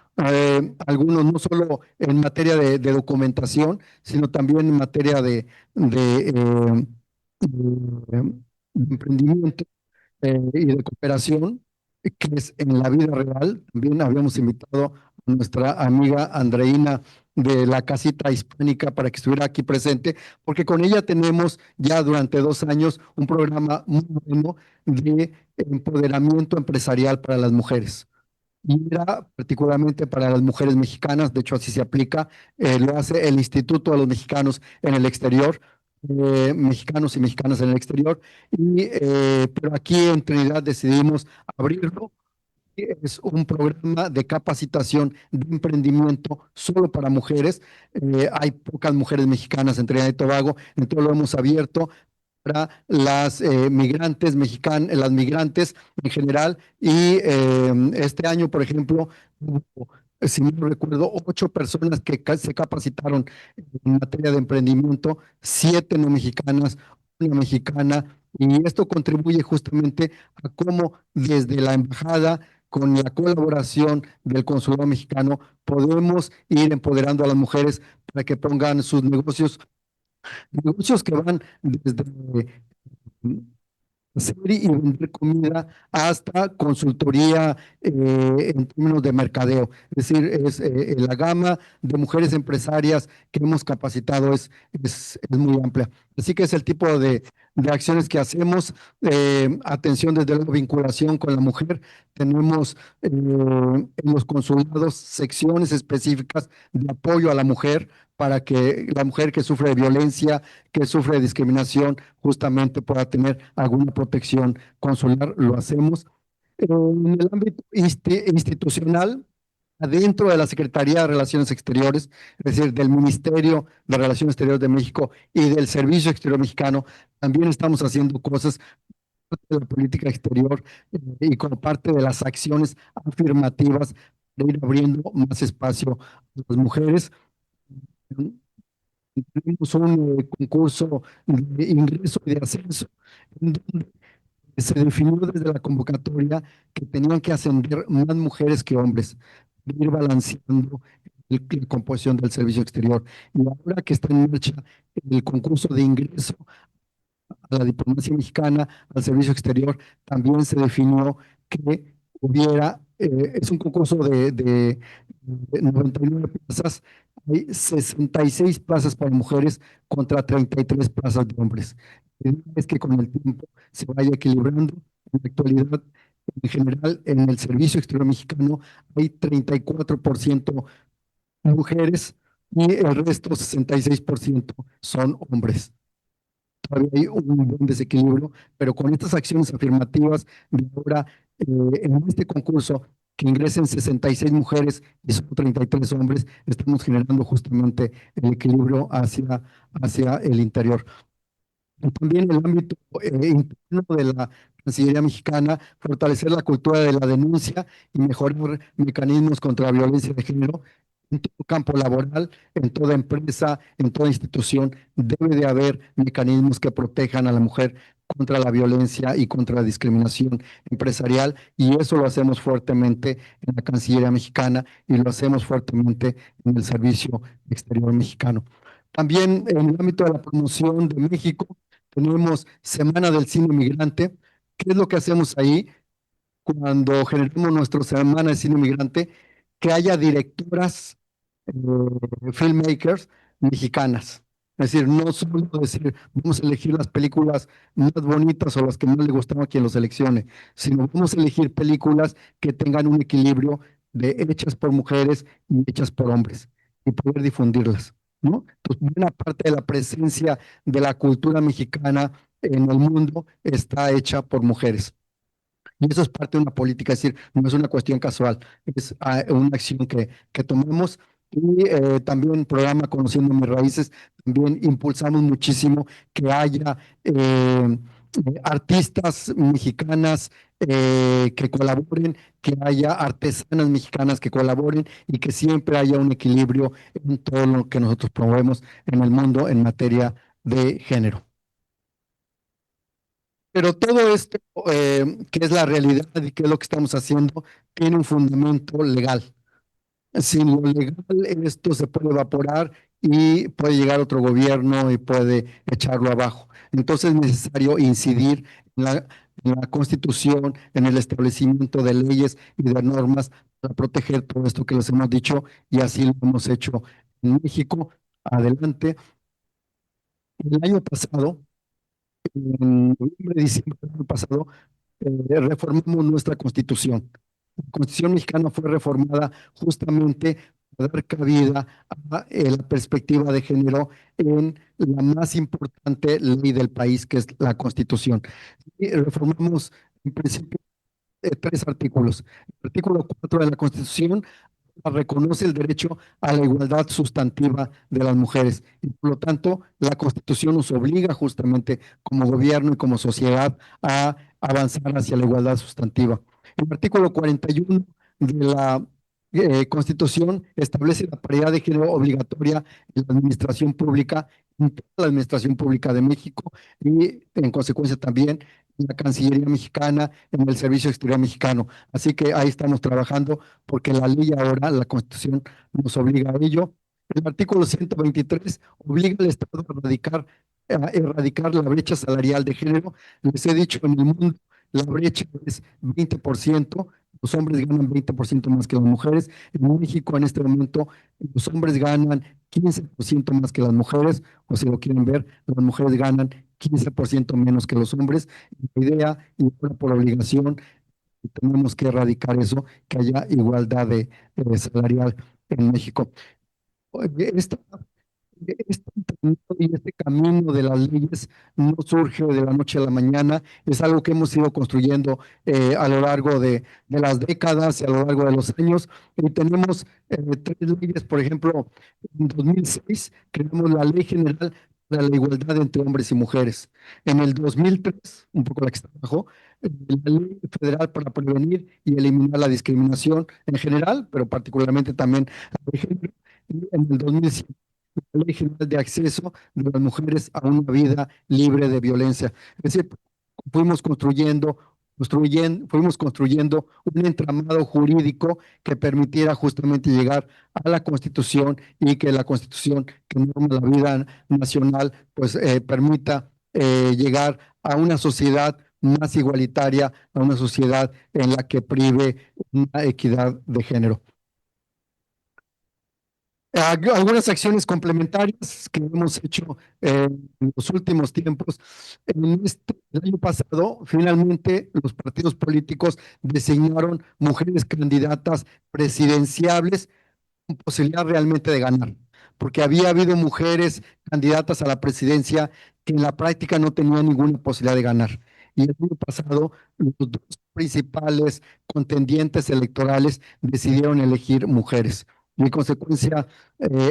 B: algunos, no solo en materia de documentación, sino también en materia de emprendimiento y de cooperación, que es en la vida real. También habíamos invitado a nuestra amiga Andreina de la Casita Hispánica para que estuviera aquí presente, porque con ella tenemos ya durante 2 años un programa muy bueno de empoderamiento empresarial para las mujeres. Y era particularmente para las mujeres mexicanas, de hecho así se aplica, lo hace el Instituto de los Mexicanos en el exterior, mexicanos y mexicanas en el exterior, pero aquí en Trinidad decidimos abrirlo. Es un programa de capacitación de emprendimiento solo para mujeres. Hay pocas mujeres mexicanas en Trinidad y Tobago, entonces lo hemos abierto para las migrantes mexicanas, las migrantes en general. Y este año, por ejemplo, hubo, si no recuerdo, 8 personas que se capacitaron en materia de emprendimiento, 7 no mexicanas, una mexicana. Y esto contribuye justamente a cómo desde la embajada, con la colaboración del consulado mexicano, podemos ir empoderando a las mujeres para que pongan sus negocios que van desde hacer y vender comida hasta consultoría en términos de mercadeo. Es decir, la gama de mujeres empresarias que hemos capacitado es muy amplia. Así que es el tipo de acciones que hacemos. Atención desde la vinculación con la mujer. Tenemos en los consulados secciones específicas de apoyo a la mujer para que la mujer que sufre de violencia, que sufre de discriminación, justamente pueda tener alguna protección consular. Lo hacemos. En el ámbito institucional, adentro de la Secretaría de Relaciones Exteriores, es decir, del Ministerio de Relaciones Exteriores de México y del Servicio Exterior Mexicano, también estamos haciendo cosas de la política exterior y como parte de las acciones afirmativas de ir abriendo más espacio a las mujeres. Tuvimos un concurso de ingreso y de ascenso, en donde se definió desde la convocatoria que tenían que ascender más mujeres que hombres, ir balanceando la composición del servicio exterior. Y ahora que está en marcha el concurso de ingreso a la diplomacia mexicana, al servicio exterior, también se definió que hubiera, es un concurso de 99 plazas, hay 66 plazas para mujeres contra 33 plazas de hombres. Es que con el tiempo se vaya equilibrando. En la actualidad, En general, en el Servicio Exterior Mexicano hay 34% mujeres y el resto, 66%, son hombres. Todavía hay un buen desequilibrio, pero con estas acciones afirmativas de ahora, en este concurso, que ingresen 66 mujeres y solo 33 hombres, estamos generando justamente el equilibrio hacia el interior. Y también en el ámbito interno de la Cancillería mexicana, fortalecer la cultura de la denuncia y mejorar mecanismos contra la violencia de género en todo campo laboral, en toda empresa, en toda institución. Debe de haber mecanismos que protejan a la mujer contra la violencia y contra la discriminación empresarial, y eso lo hacemos fuertemente en la Cancillería mexicana y lo hacemos fuertemente en el Servicio Exterior mexicano. También en el ámbito de la promoción de México, tenemos Semana del Cine Migrante. ¿Qué es lo que hacemos ahí cuando generamos nuestra Semana de Cine Migrante? Que haya directoras, filmmakers mexicanas. Es decir, no solo decir, vamos a elegir las películas más bonitas o las que más le gustaron a quien lo seleccione, sino vamos a elegir películas que tengan un equilibrio de hechas por mujeres y hechas por hombres y poder difundirlas, ¿no? Entonces, buena parte de la presencia de la cultura mexicana en el mundo está hecha por mujeres. Y eso es parte de una política, es decir, no es una cuestión casual, es una acción que tomamos. Y también programa Conociendo Mis Raíces, también impulsamos muchísimo que haya artistas mexicanas que colaboren, que haya artesanas mexicanas que colaboren y que siempre haya un equilibrio en todo lo que nosotros promovemos en el mundo en materia de género. Pero todo esto, que es la realidad y que es lo que estamos haciendo, tiene un fundamento legal. Sin lo legal, esto se puede evaporar y puede llegar otro gobierno y puede echarlo abajo. Entonces es necesario incidir en la Constitución, en el establecimiento de leyes y de normas para proteger todo esto que les hemos dicho, y así lo hemos hecho en México. Adelante. El año pasado, en noviembre, diciembre del año pasado, reformamos nuestra Constitución. La Constitución mexicana fue reformada justamente para dar cabida a la perspectiva de género en la más importante ley del país, que es la Constitución. Y reformamos en principio tres artículos. El artículo 4 de la Constitución reconoce el derecho a la igualdad sustantiva de las mujeres y por lo tanto la Constitución nos obliga justamente como gobierno y como sociedad a avanzar hacia la igualdad sustantiva. El artículo 41 de la Constitución establece la paridad de género obligatoria en la administración pública, en toda la administración pública de México, y en consecuencia también en la Cancillería mexicana, en el Servicio Exterior mexicano. Así que ahí estamos trabajando porque la ley ahora, la Constitución, nos obliga a ello. El artículo 123 obliga al Estado a erradicar la brecha salarial de género. Les he dicho, en el mundo la brecha es 20%, los hombres ganan 20% más que las mujeres. En México, en este momento, los hombres ganan 15% más que las mujeres, o si lo quieren ver, las mujeres ganan 15% menos que los hombres. La idea, y por obligación, tenemos que erradicar eso, que haya igualdad salarial en México. Esta este camino de las leyes no surge de la noche a la mañana, es algo que hemos ido construyendo a lo largo de las décadas y a lo largo de los años. Y tenemos tres leyes. Por ejemplo, en 2006 creamos la Ley General para la Igualdad entre Hombres y Mujeres. En el 2003, un poco la que está abajo, la Ley Federal para prevenir y eliminar la discriminación en general, pero particularmente también la de género. Y en el 2007, la Ley General de Acceso de las Mujeres a una vida libre de violencia. Es decir, fuimos construyendo un entramado jurídico que permitiera justamente llegar a la Constitución, y que la Constitución, que norma la vida nacional, pues permita llegar a una sociedad más igualitaria, a una sociedad en la que prive una equidad de género. Algunas acciones complementarias que hemos hecho en los últimos tiempos. El año pasado, finalmente, los partidos políticos designaron mujeres candidatas presidenciables con posibilidad realmente de ganar, porque había habido mujeres candidatas a la presidencia que en la práctica no tenían ninguna posibilidad de ganar. Y el año pasado, los dos principales contendientes electorales decidieron elegir mujeres. Y en consecuencia,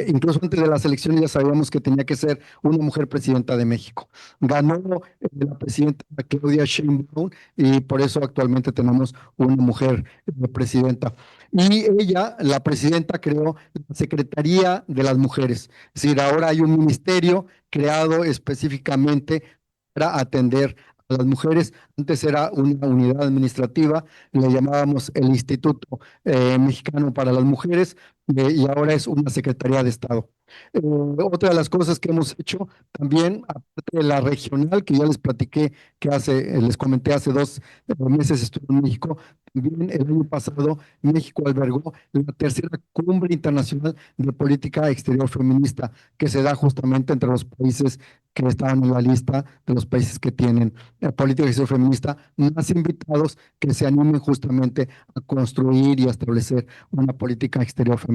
B: incluso antes de las elecciones ya sabíamos que tenía que ser una mujer presidenta de México. Ganó la presidenta Claudia Sheinbaum y por eso actualmente tenemos una mujer presidenta. Y ella, la presidenta, creó la Secretaría de las Mujeres. Es decir, ahora hay un ministerio creado específicamente para atender a las mujeres. Antes era una unidad administrativa, le llamábamos el Instituto Mexicano para las Mujeres, y ahora es una Secretaría de Estado. Otra de las cosas que hemos hecho también, aparte de la regional, que ya les platiqué que les comenté hace 2 meses estuve en México, también el año pasado México albergó la tercera cumbre internacional de política exterior feminista, que se da justamente entre los países que estaban en la lista de los países que tienen política exterior feminista, más invitados que se animen justamente a construir y a establecer una política exterior feminista.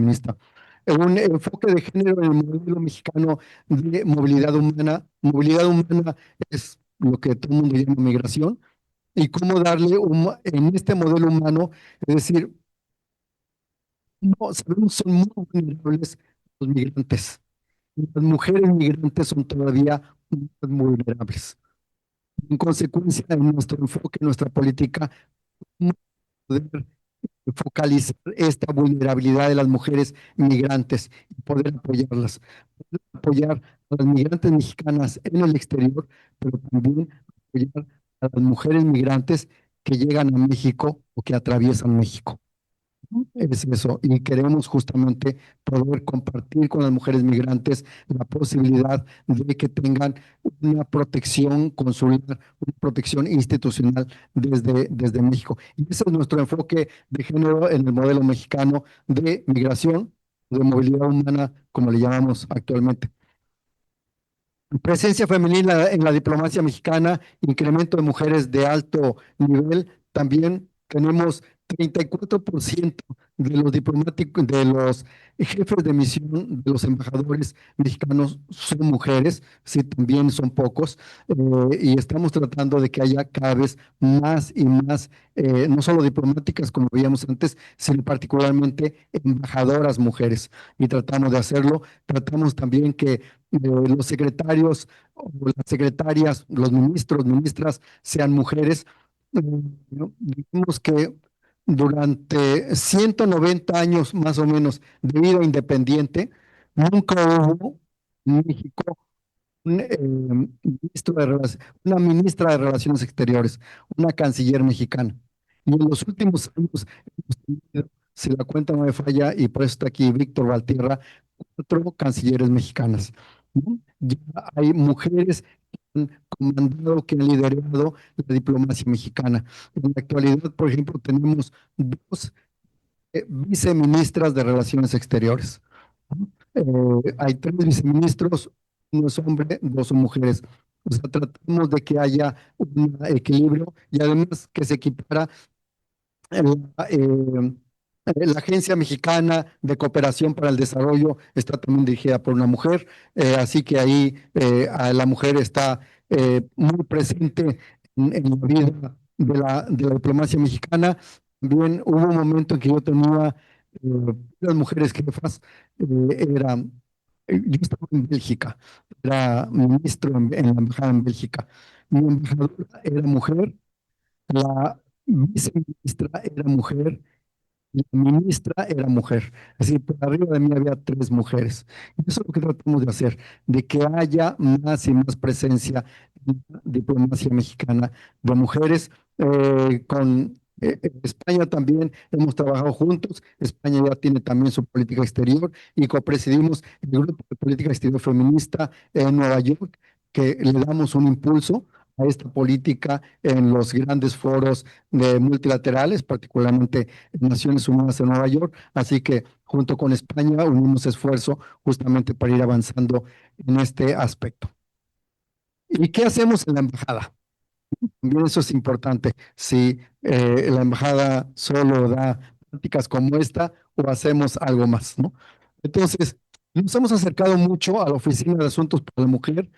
B: Un enfoque de género en el modelo mexicano de movilidad humana. Movilidad humana es lo que todo el mundo llama migración, y cómo darle en este modelo humano, es decir, no, sabemos son muy vulnerables los migrantes. Las mujeres migrantes son todavía muy vulnerables. En consecuencia, en nuestro enfoque, en nuestra política, ¿cómo poder focalizar esta vulnerabilidad de las mujeres migrantes y poder apoyarlas? Poder apoyar a las migrantes mexicanas en el exterior, pero también apoyar a las mujeres migrantes que llegan a México o que atraviesan México. Es eso, y queremos justamente poder compartir con las mujeres migrantes la posibilidad de que tengan una protección consular, una protección institucional desde México. Y ese es nuestro enfoque de género en el modelo mexicano de migración, de movilidad humana, como le llamamos actualmente. Presencia femenina en la diplomacia mexicana, incremento de mujeres de alto nivel. También tenemos 34% de los diplomáticos, de los jefes de misión, de los embajadores mexicanos son mujeres, sí, también son pocos, y estamos tratando de que haya cada vez más y más, no solo diplomáticas como veíamos antes, sino particularmente embajadoras mujeres, y tratamos de hacerlo. Tratamos también que los secretarios o las secretarias, los ministros, ministras sean mujeres. ¿No? Digamos que durante 190 años más o menos de vida independiente, nunca hubo en México un, una ministra de Relaciones Exteriores, una canciller mexicana. Y en los últimos años hemos tenido, si la cuenta no me falla, y por eso está aquí Víctor Valtierra, 4 cancilleres mexicanas. ¿No? Ya hay mujeres que han comandado, que han liderado la diplomacia mexicana. En la actualidad, por ejemplo, tenemos 2 viceministras de Relaciones Exteriores. ¿No? Hay 3 viceministros, uno es hombre, 2 son mujeres. O sea, tratamos de que haya un equilibrio y además que se equipara la Agencia Mexicana de Cooperación para el Desarrollo está también dirigida por una mujer, así que ahí la mujer está muy presente en la vida de la diplomacia mexicana. También hubo un momento en que yo tenía las mujeres jefas, yo estaba en Bélgica, era ministro en la embajada en Bélgica. Mi embajadora era mujer, la viceministra era mujer, la ministra era mujer. Así, por arriba de mí había 3 mujeres. Y eso es lo que tratamos de hacer, de que haya más y más presencia en la diplomacia mexicana de mujeres. Con España también hemos trabajado juntos. España ya tiene también su política exterior y copresidimos el grupo de política exterior feminista en Nueva York, que le damos un impulso a esta política en los grandes foros multilaterales, particularmente Naciones Unidas en Nueva York. Así que junto con España, unimos esfuerzo justamente para ir avanzando en este aspecto. ¿Y qué hacemos en la embajada? También eso es importante. Si la embajada solo da prácticas como esta o hacemos algo más, ¿no? Entonces, nos hemos acercado mucho a la Oficina de Asuntos para la Mujer,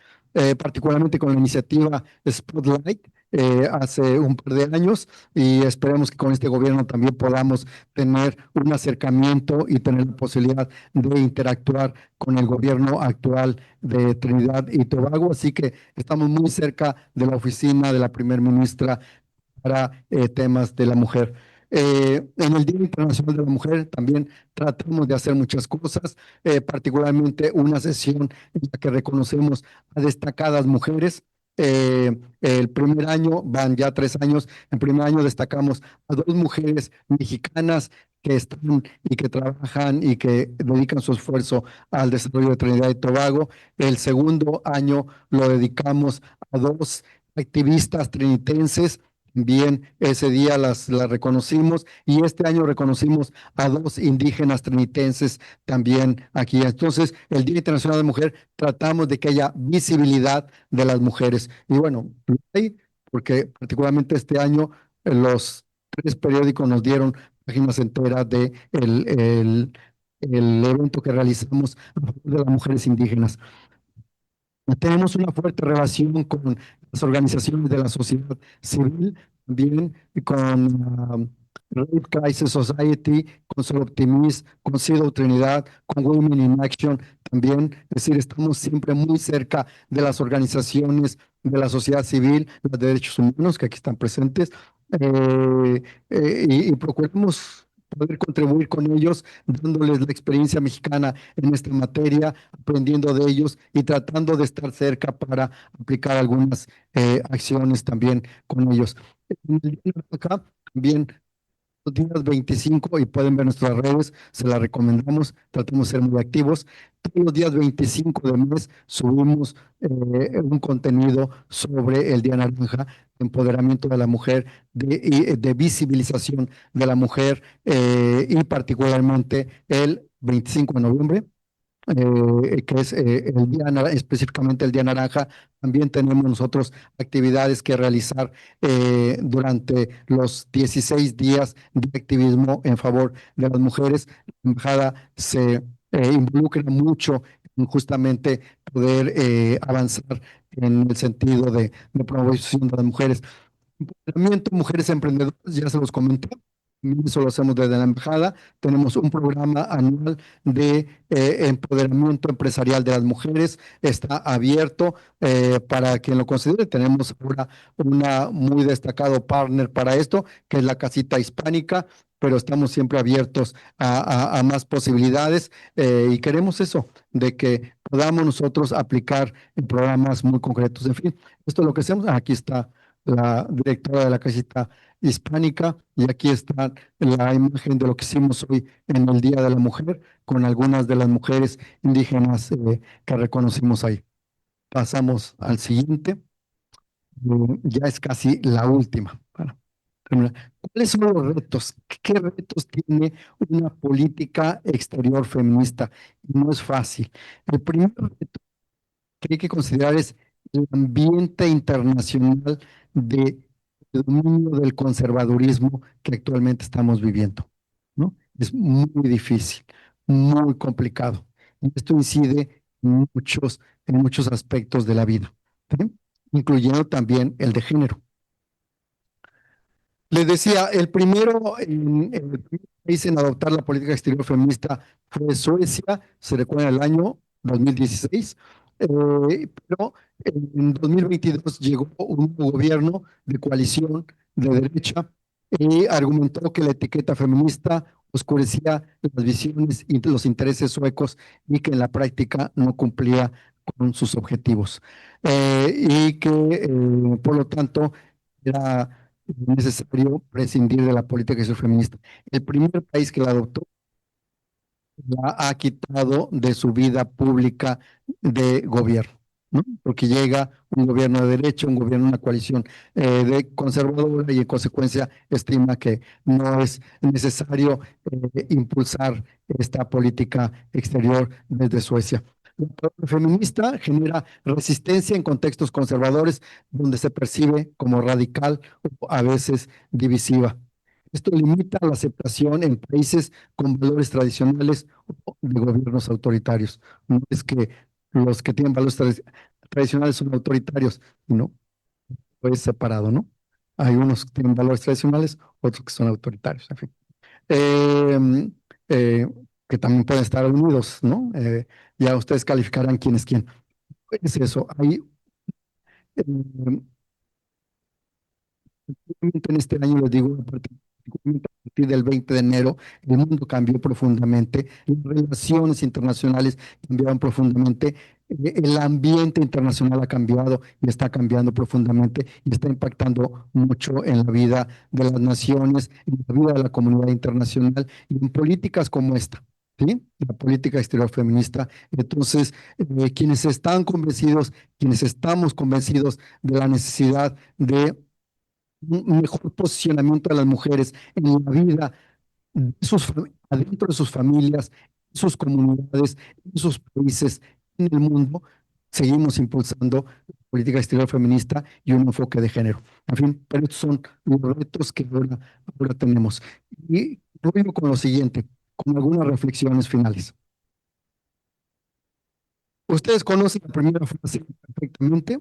B: particularmente con la iniciativa Spotlight, hace un par de años, y esperemos que con este gobierno también podamos tener un acercamiento y tener la posibilidad de interactuar con el gobierno actual de Trinidad y Tobago. Así que estamos muy cerca de la oficina de la primer ministra para temas de la mujer. En el Día Internacional de la Mujer también tratamos de hacer muchas cosas, particularmente una sesión en la que reconocemos a destacadas mujeres. El primer año, van ya 3 años, el primer año destacamos a 2 mujeres mexicanas que están y que trabajan y que dedican su esfuerzo al desarrollo de Trinidad y Tobago. El segundo año lo dedicamos a 2 activistas trinitenses. Bien, ese día las reconocimos y este año reconocimos a 2 indígenas trinitenses también aquí. Entonces, el Día Internacional de la Mujer, tratamos de que haya visibilidad de las mujeres. Y bueno, hay, porque particularmente este año los 3 periódicos nos dieron páginas enteras de el evento que realizamos a favor de las mujeres indígenas. Tenemos una fuerte relación con las organizaciones de la sociedad civil, también con Rape Crisis Society, con Sol Optimist, con CIDO Trinidad, con Women in Action también. Es decir, estamos siempre muy cerca de las organizaciones de la sociedad civil, los derechos humanos que aquí están presentes, y procuramos poder contribuir con ellos, dándoles la experiencia mexicana en esta materia, aprendiendo de ellos y tratando de estar cerca para aplicar algunas acciones también con ellos. En el día de acá también los días 25, y pueden ver nuestras redes, se las recomendamos, tratamos de ser muy activos. Todos los días 25 de mes subimos un contenido sobre el Día Naranja, de empoderamiento de la mujer, de visibilización de la mujer, y particularmente el 25 de noviembre, que es específicamente el Día Naranja. También tenemos nosotros actividades que realizar durante los 16 días de activismo en favor de las mujeres. La embajada se involucra mucho en justamente poder avanzar en el sentido de promoción de las mujeres. Empoderamiento, mujeres emprendedoras, ya se los comenté. Eso lo hacemos desde la embajada. Tenemos un programa anual de empoderamiento empresarial de las mujeres. Está abierto para quien lo considere. Tenemos ahora una muy destacado partner para esto, que es la Casita Hispánica, pero estamos siempre abiertos a más posibilidades, y queremos eso, de que podamos nosotros aplicar en programas muy concretos. En fin, esto es lo que hacemos. Aquí está la directora de la Casita Hispánica, y aquí está la imagen de lo que hicimos hoy en el Día de la Mujer con algunas de las mujeres indígenas que reconocimos ahí. Pasamos al siguiente. Ya es casi la última para terminar. ¿Cuáles son los retos? ¿Qué retos tiene una política exterior feminista? No es fácil. El primer reto que hay que considerar es el ambiente internacional de dominio del conservadurismo que actualmente estamos viviendo, ¿no? Es muy difícil, muy complicado. Y esto incide en muchos aspectos de la vida, ¿sí? Incluyendo también el de género. Les decía, el primer país en adoptar la política exterior feminista fue Suecia, se recuerda el año 2016, pero en 2022 llegó un nuevo gobierno de coalición de derecha y argumentó que la etiqueta feminista oscurecía las visiones y los intereses suecos y que en la práctica no cumplía con sus objetivos. Y que, por lo tanto, era necesario prescindir de la política exterior feminista. El primer país que la adoptó la ha quitado de su vida pública de gobierno. ¿no? Porque llega un gobierno de derecha, un gobierno, una coalición de conservadora y en consecuencia estima que no es necesario impulsar esta política exterior desde Suecia. La palabra feminista genera resistencia en contextos conservadores donde se percibe como radical o a veces divisiva. Esto limita la aceptación en países con valores tradicionales o de gobiernos autoritarios. No es que los que tienen valores tradicionales son autoritarios, no, es separado, ¿no? Hay unos que tienen valores tradicionales, otros que son autoritarios, en fin. Eh, eh, que también pueden estar unidos, ¿no? Ya ustedes calificarán quién es quién. Es eso, hay eh, en este año, les digo, particularmente a partir del 20 de enero, el mundo cambió profundamente, las relaciones internacionales cambiaron profundamente, el ambiente internacional ha cambiado y está cambiando profundamente y está impactando mucho en la vida de las naciones, en la vida de la comunidad internacional y en políticas como esta. ¿Sí? La política exterior feminista. Entonces, quienes están convencidos, quienes estamos convencidos de la necesidad de un mejor posicionamiento de las mujeres en la vida de adentro de sus familias, en sus comunidades, en sus países, en el mundo. Seguimos impulsando política exterior feminista y un enfoque de género. En fin, pero estos son los retos que ahora tenemos. Y voy con lo siguiente, con algunas reflexiones finales. Ustedes conocen la primera frase perfectamente,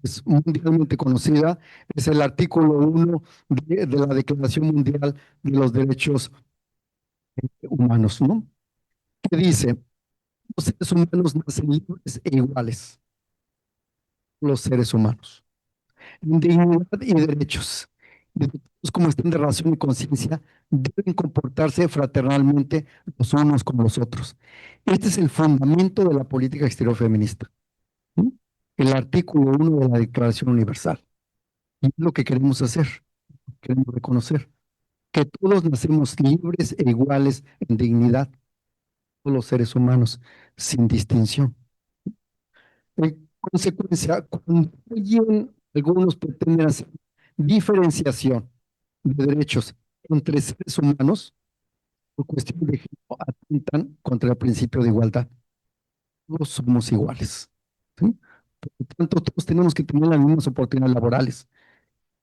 B: es mundialmente conocida, es el artículo 1 de la Declaración Mundial de los Derechos Humanos, ¿no? Que dice, los seres humanos nacen libres e iguales, los seres humanos, en dignidad y derechos. Y todos, como estén de razón y conciencia, deben comportarse fraternalmente los unos con los otros. Este es el fundamento de la política exterior feminista, ¿no? El artículo 1 de la Declaración Universal. Y es lo que queremos hacer, queremos reconocer que todos nacemos libres e iguales en dignidad, todos los seres humanos, sin distinción. En consecuencia, cuando algunos pretenden hacer diferenciación de derechos entre seres humanos, por cuestión de género, atentan contra el principio de igualdad. Todos somos iguales, ¿sí? Por lo tanto, todos tenemos que tener las mismas oportunidades laborales.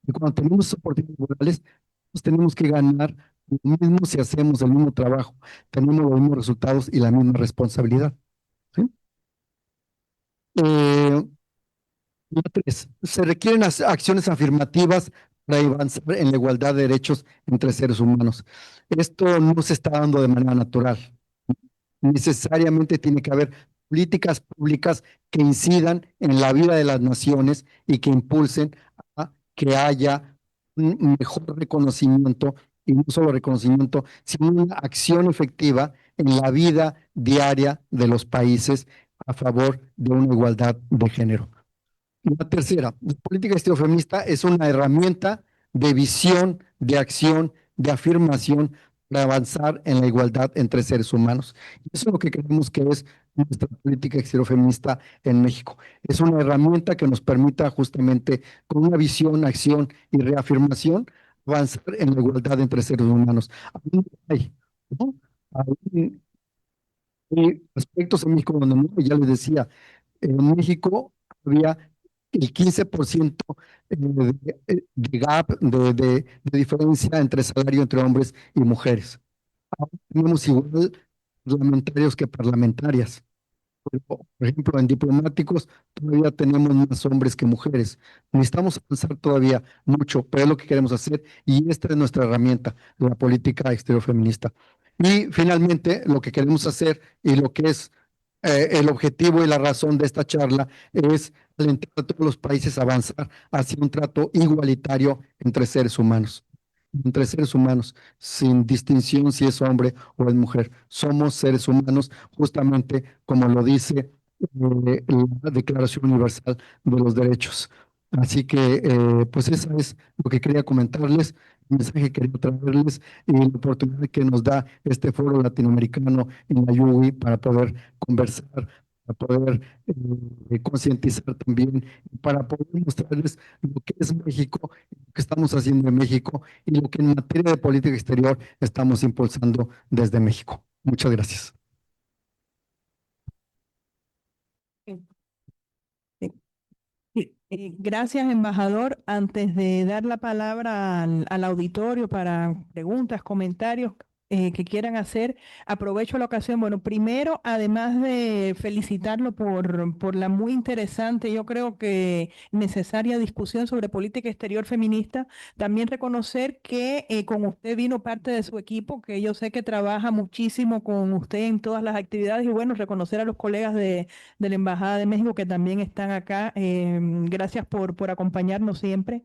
B: Y cuando tenemos oportunidades laborales, todos tenemos que ganar lo mismo si hacemos el mismo trabajo, tenemos los mismos resultados y la misma responsabilidad, ¿sí? Eh, La tres, se requieren acciones afirmativas para avanzar en la igualdad de derechos entre seres humanos. Esto no se está dando de manera natural. Necesariamente tiene que haber políticas públicas que incidan en la vida de las naciones y que impulsen a que haya un mejor reconocimiento, y no solo reconocimiento, sino una acción efectiva en la vida diaria de los países a favor de una igualdad de género. La tercera, la política exterior feminista es una herramienta de visión, de acción, de afirmación para avanzar en la igualdad entre seres humanos. Y eso es lo que creemos que es nuestra política exterior feminista en México. Es una herramienta que nos permita justamente con una visión, acción y reafirmación avanzar en la igualdad entre seres humanos. Aún hay, ¿no? Aún hay aspectos en México donde no, ya les decía, en México había el 15% de gap, de diferencia entre salario entre hombres y mujeres. Ahora tenemos igual parlamentarios que parlamentarias. Por ejemplo, en diplomáticos todavía tenemos más hombres que mujeres. Necesitamos avanzar todavía mucho, pero es lo que queremos hacer y esta es nuestra herramienta, la política exterior feminista. Y finalmente, lo que queremos hacer y lo que es el objetivo y la razón de esta charla es alentar a todos los países a avanzar hacia un trato igualitario entre seres humanos, sin distinción si es hombre o es mujer. Somos seres humanos, justamente como lo dice la Declaración Universal de los Derechos. Así que, pues eso es lo que quería comentarles, el mensaje que quería traerles y la oportunidad que nos da este foro latinoamericano en la UWI para poder conversar para poder concientizar también, para poder mostrarles lo que es México, lo que estamos haciendo en México y lo que en materia de política exterior estamos impulsando desde México. Muchas gracias.
A: Sí. Sí, gracias, embajador. Antes de dar la palabra al auditorio para preguntas, comentarios que quieran hacer, aprovecho la ocasión. Bueno, primero, además de felicitarlo por la muy interesante, yo creo que necesaria discusión sobre política exterior feminista, también reconocer que con usted vino parte de su equipo, que yo sé que trabaja muchísimo con usted en todas las actividades y bueno, reconocer a los colegas de la Embajada de México que también están acá. Gracias por acompañarnos siempre.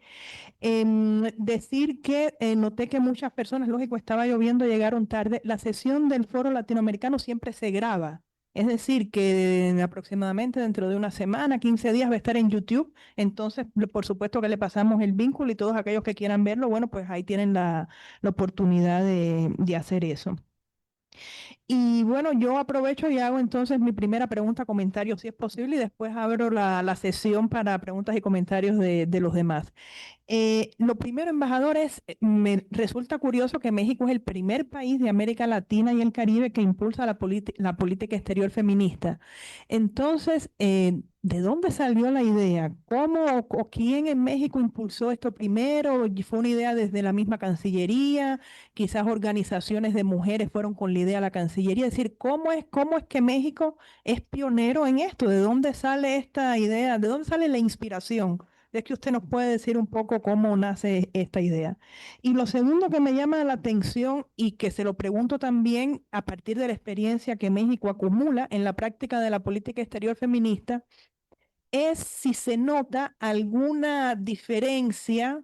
A: Decir que noté que muchas personas, lógico, estaba lloviendo, llegaron tarde. La sesión del Foro Latinoamericano siempre se graba. Es decir, que aproximadamente dentro de una semana, 15 días va a estar en YouTube. Entonces, por supuesto que le pasamos el vínculo y todos aquellos que quieran verlo, bueno, pues ahí tienen la oportunidad de hacer eso. Y bueno, yo aprovecho y hago entonces mi primera pregunta, comentario, si es posible, y después abro la sesión para preguntas y comentarios de los demás. Lo primero, embajador, me resulta curioso que México es el primer país de América Latina y el Caribe que impulsa la política exterior feminista. Entonces, ¿de dónde salió la idea? ¿Cómo o quién en México impulsó esto primero? ¿Y fue una idea desde la misma Cancillería? Quizás organizaciones de mujeres fueron con la idea a la Cancillería. Es decir, cómo es que México es pionero en esto? ¿De dónde sale esta idea? ¿De dónde sale la inspiración? Es que usted nos puede decir un poco cómo nace esta idea. Y lo segundo que me llama la atención y que se lo pregunto también a partir de la experiencia que México acumula en la práctica de la política exterior feminista, es si se nota alguna diferencia,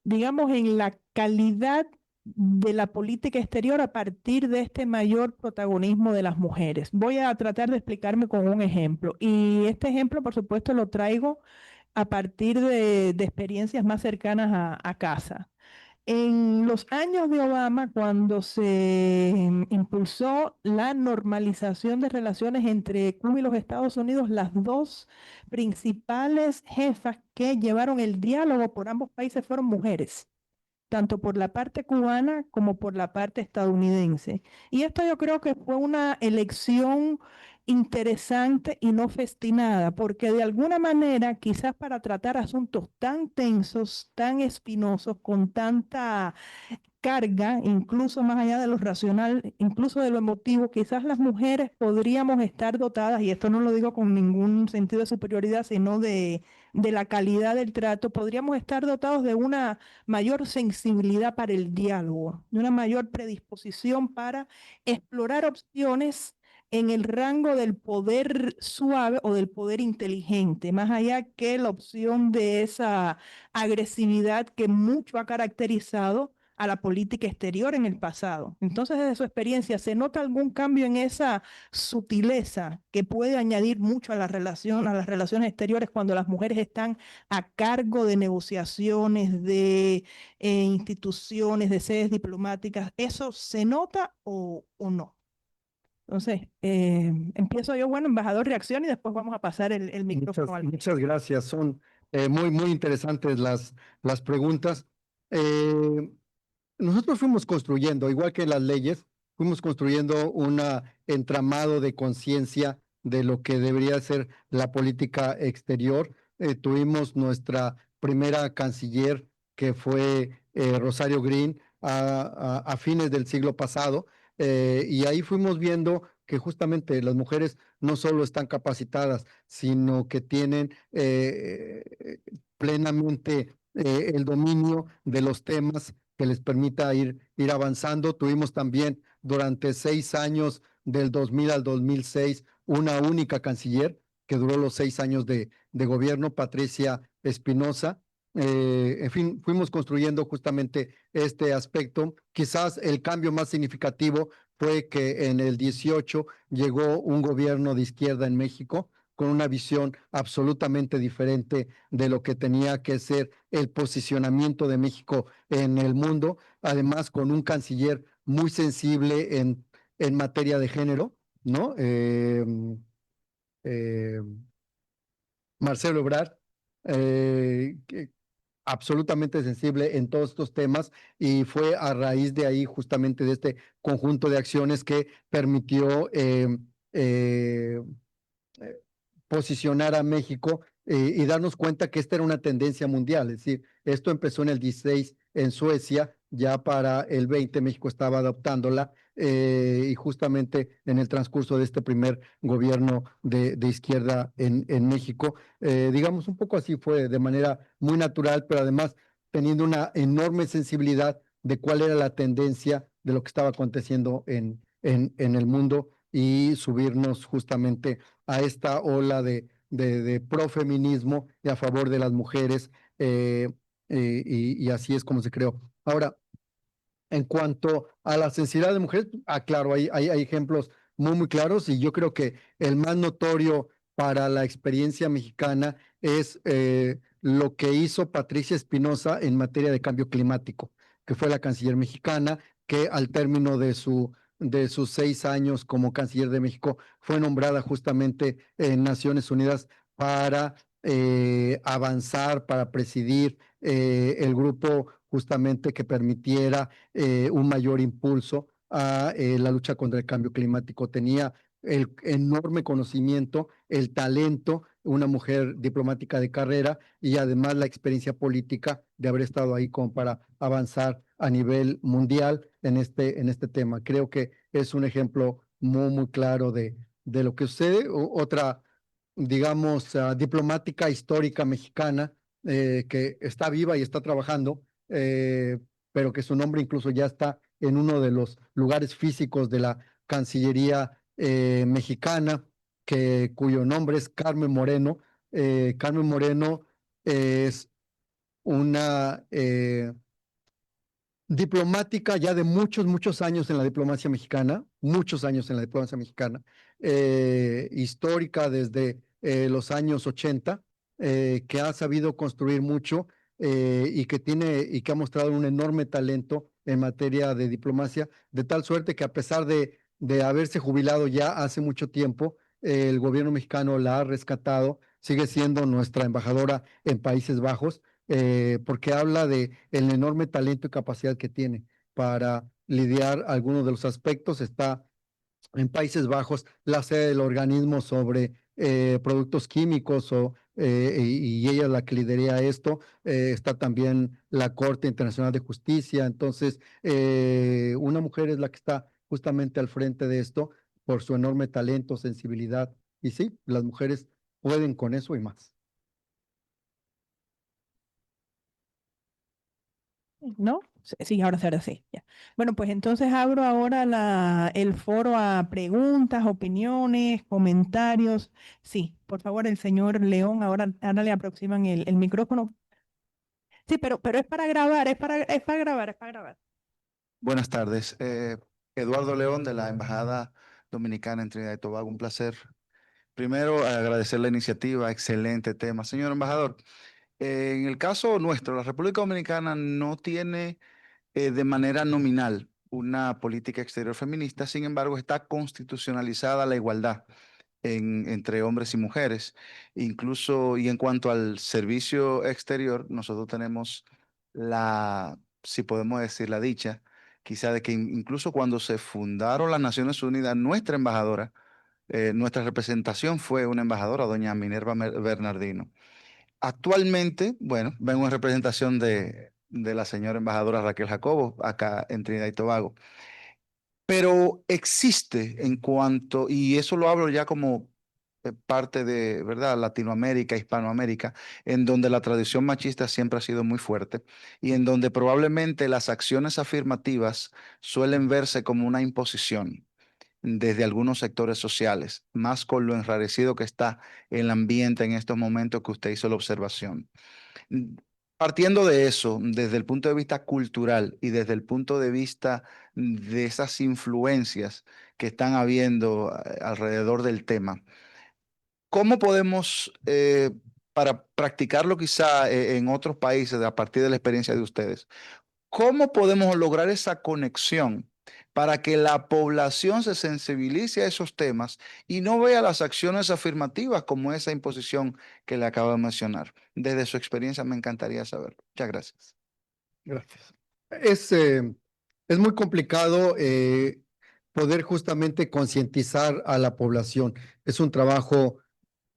A: digamos, en la calidad de la política exterior a partir de este mayor protagonismo de las mujeres. Voy a tratar de explicarme con un ejemplo. Y este ejemplo, por supuesto, lo traigo a partir de experiencias más cercanas a casa. En los años de Obama, cuando se impulsó la normalización de relaciones entre Cuba y los Estados Unidos, las dos principales jefas que llevaron el diálogo por ambos países fueron mujeres, tanto por la parte cubana como por la parte estadounidense. Y esto yo creo que fue una elección interesante y no festinada, porque de alguna manera, quizás para tratar asuntos tan tensos, tan espinosos, con tanta carga, incluso más allá de lo racional, incluso de lo emotivo, quizás las mujeres podríamos estar dotadas, y esto no lo digo con ningún sentido de superioridad, sino de la calidad del trato, podríamos estar dotados de una mayor sensibilidad para el diálogo, de una mayor predisposición para explorar opciones en el rango del poder suave o del poder inteligente, más allá que la opción de esa agresividad que mucho ha caracterizado a la política exterior en el pasado. Entonces, desde su experiencia, ¿se nota algún cambio en esa sutileza que puede añadir mucho a a las relaciones exteriores cuando las mujeres están a cargo de negociaciones, de instituciones, de sedes diplomáticas? ¿Eso se nota o no? Entonces, empiezo yo, bueno, embajador, reacción y después vamos a pasar el micrófono al...
B: Muchas gracias. Son muy interesantes las preguntas. Eh, Nosotros fuimos construyendo, igual que las leyes, fuimos construyendo un entramado de conciencia de lo que debería ser la política exterior. Tuvimos nuestra primera canciller, que fue Rosario Green, a fines del siglo pasado, y ahí fuimos viendo que justamente las mujeres no solo están capacitadas, sino que tienen plenamente el dominio de los temas que les permita ir avanzando. Tuvimos también durante 6 años, del 2000 al 2006, una única canciller que duró los 6 años de gobierno, Patricia Espinosa. En fin, fuimos construyendo justamente este aspecto. Quizás el cambio más significativo fue que en el 18 llegó un gobierno de izquierda en México con una visión absolutamente diferente de lo que tenía que ser el posicionamiento de México en el mundo, además con un canciller muy sensible en materia de género, ¿no? eh, Marcelo Ebrard, absolutamente sensible en todos estos temas y fue a raíz de ahí justamente de este conjunto de acciones que permitió eh, eh, posicionar a México y darnos cuenta que esta era una tendencia mundial. Es decir, esto empezó en el 16 en Suecia, ya para el 20 México estaba adoptándola y justamente en el transcurso de este primer gobierno de izquierda en México, digamos un poco así fue de manera muy natural, pero además teniendo una enorme sensibilidad de cuál era la tendencia de lo que estaba aconteciendo en el mundo y subirnos justamente a esta ola de profeminismo y a favor de las mujeres, y así es como se creó. Ahora, en cuanto a la sensibilidad de mujeres, claro, hay ejemplos muy claros y yo creo que el más notorio para la experiencia mexicana es lo que hizo Patricia Espinosa en materia de cambio climático, que fue la canciller mexicana, que al término de sus 6 años como canciller de México fue nombrada justamente en Naciones Unidas para avanzar, para presidir el grupo justamente que permitiera un mayor impulso a la lucha contra el cambio climático. Tenía el enorme conocimiento, el talento, una mujer diplomática de carrera y además la experiencia política de haber estado ahí como para avanzar a nivel mundial en este tema. Creo que es un ejemplo muy claro de lo que sucede. Otra, digamos, diplomática histórica mexicana que está viva y está trabajando, pero que su nombre incluso ya está en uno de los lugares físicos de la Cancillería mexicana, cuyo nombre es Carmen Moreno. Carmen Moreno es una diplomática ya de muchos años en la diplomacia mexicana, muchos años en la diplomacia mexicana, histórica desde los años 80, que ha sabido construir mucho y que ha mostrado un enorme talento en materia de diplomacia, de tal suerte que a pesar de haberse jubilado ya hace mucho tiempo, el gobierno mexicano la ha rescatado, sigue siendo nuestra embajadora en Países Bajos porque habla de el enorme talento y capacidad que tiene para lidiar algunos de los aspectos. Está en Países Bajos la sede del organismo sobre productos químicos y ella es la que lidera esto. Está también la Corte Internacional de Justicia. Entonces, una mujer es la que está justamente al frente de esto por su enorme talento, sensibilidad. Y sí, las mujeres pueden con eso y más.
A: ¿No? Sí, ahora sí, ya. Bueno, pues entonces abro ahora el foro a preguntas, opiniones, comentarios. Sí, por favor, el señor León, ahora le aproximan el micrófono. Sí, pero es para grabar, es para grabar.
C: Buenas tardes. Eduardo León de la Embajada Dominicana en Trinidad y Tobago. Un placer. Primero, agradecer la iniciativa, excelente tema. Señor embajador, en el caso nuestro, la República Dominicana no tiene de manera nominal una política exterior feminista, sin embargo, está constitucionalizada la igualdad entre hombres y mujeres. Incluso, y en cuanto al servicio exterior, nosotros tenemos si podemos decir, la dicha, quizá de que incluso cuando se fundaron las Naciones Unidas, nuestra embajadora, nuestra representación fue una embajadora, doña Minerva Bernardino. Actualmente, bueno, vengo en representación de la señora embajadora Raquel Jacobo, acá en Trinidad y Tobago. Pero existe en cuanto, y eso lo hablo ya como parte de, ¿verdad?, Latinoamérica, Hispanoamérica, en donde la tradición machista siempre ha sido muy fuerte y en donde probablemente las acciones afirmativas suelen verse como una imposición desde algunos sectores sociales, más con lo enrarecido que está el ambiente en estos momentos que usted hizo la observación. Mm, Partiendo de eso, desde el punto de vista cultural y desde el punto de vista de esas influencias que están habiendo alrededor del tema, ¿cómo podemos, para practicarlo quizá en otros países a partir de la experiencia de ustedes, cómo podemos lograr esa conexión para que la población se sensibilice a esos temas y no vea las acciones afirmativas como esa imposición que le acabo de mencionar? Desde su experiencia me encantaría saber. Muchas gracias.
B: Gracias. Es muy complicado poder justamente concientizar a la población. Es un trabajo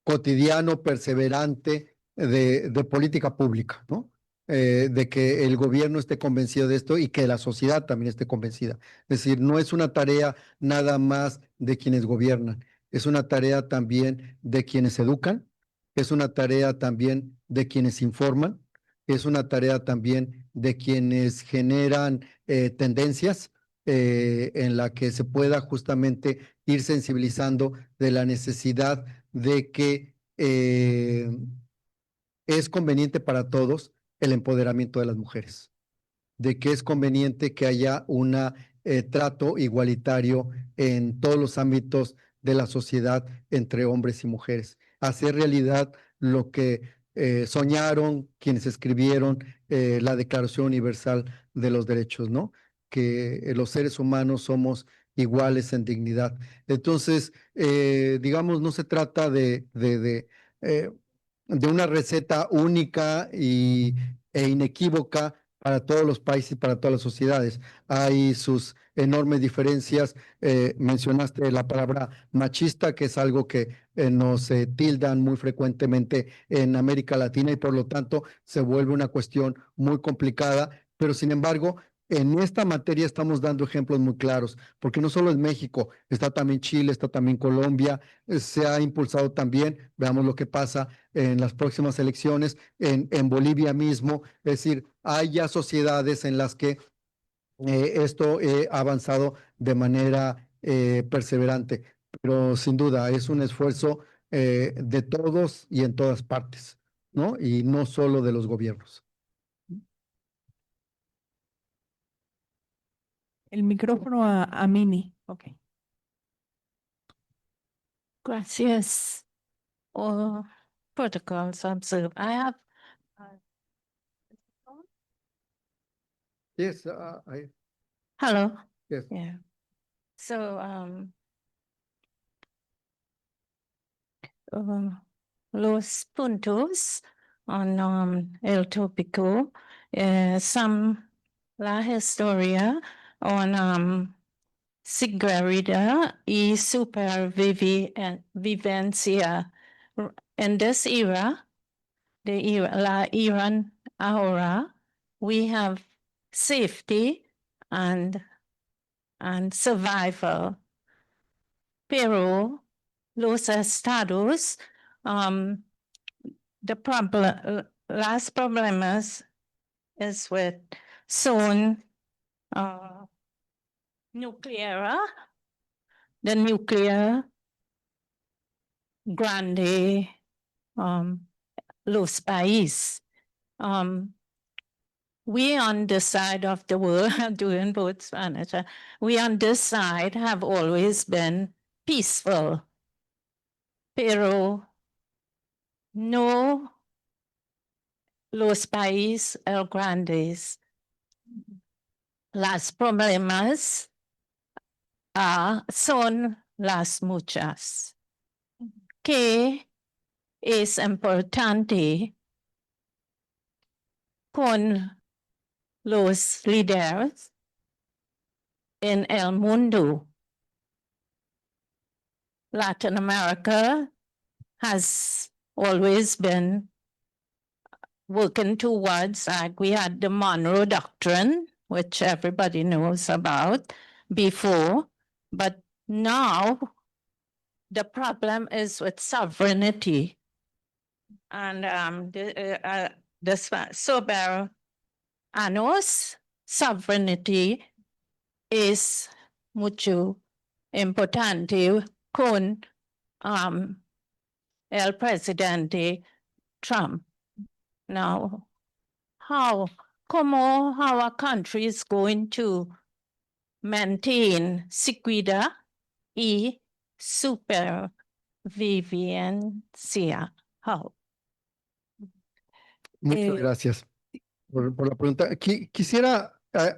B: cotidiano, perseverante de política pública, ¿no? De que el gobierno esté convencido de esto y que la sociedad también esté convencida. Es decir, no es una tarea nada más de quienes gobiernan, es una tarea también de quienes educan, es una tarea también de quienes informan, es una tarea también de quienes generan tendencias en la que se pueda justamente ir sensibilizando de la necesidad de que es conveniente para todos el empoderamiento de las mujeres, de que es conveniente que haya un trato igualitario en todos los ámbitos de la sociedad entre hombres y mujeres, hacer realidad lo que soñaron quienes escribieron la Declaración Universal de los Derechos, ¿no? Que los seres humanos somos iguales en dignidad. Entonces, digamos, no se trata de una receta única e inequívoca para todos los países y para todas las sociedades. Hay sus enormes diferencias. Mencionaste la palabra machista, que es algo que nos tildan muy frecuentemente en América Latina y por lo tanto se vuelve una cuestión muy complicada, pero sin embargo, en esta materia estamos dando ejemplos muy claros, porque no solo es México, está también Chile, está también Colombia, se ha impulsado también, veamos lo que pasa en las próximas elecciones, en Bolivia mismo, es decir, hay ya sociedades en las que esto ha avanzado de manera perseverante, pero sin duda es un esfuerzo de todos y en todas partes, ¿no? Y no solo de los gobiernos.
A: El micrófono a Mini. Ok.
D: Gracias. All protocols observed. I have.
B: Yes,
D: Hello.
B: yes.
D: Yeah. So, los puntos el tópico, la historia seguridad y supervivencia. En this era, la Iran ahora, we have safety and survival. Pero los estados, las problemas is with son nuclear, the nuclear grande los países. We on this side of the world, doing both Spanish, we on this side have always been peaceful. Pero no los países grandes. Las problemas son las muchas. Que es importante con los líderes en el mundo. Latin America has always been working towards, like we had the Monroe Doctrine, which everybody knows about before, but now the problem is with sovereignty. And the soberanos sovereignty es mucho importante con el presidente Trump. Now, how our country is going to maintain seguridad y supervivencia? How?
B: Muchas gracias por la pregunta. Quisiera,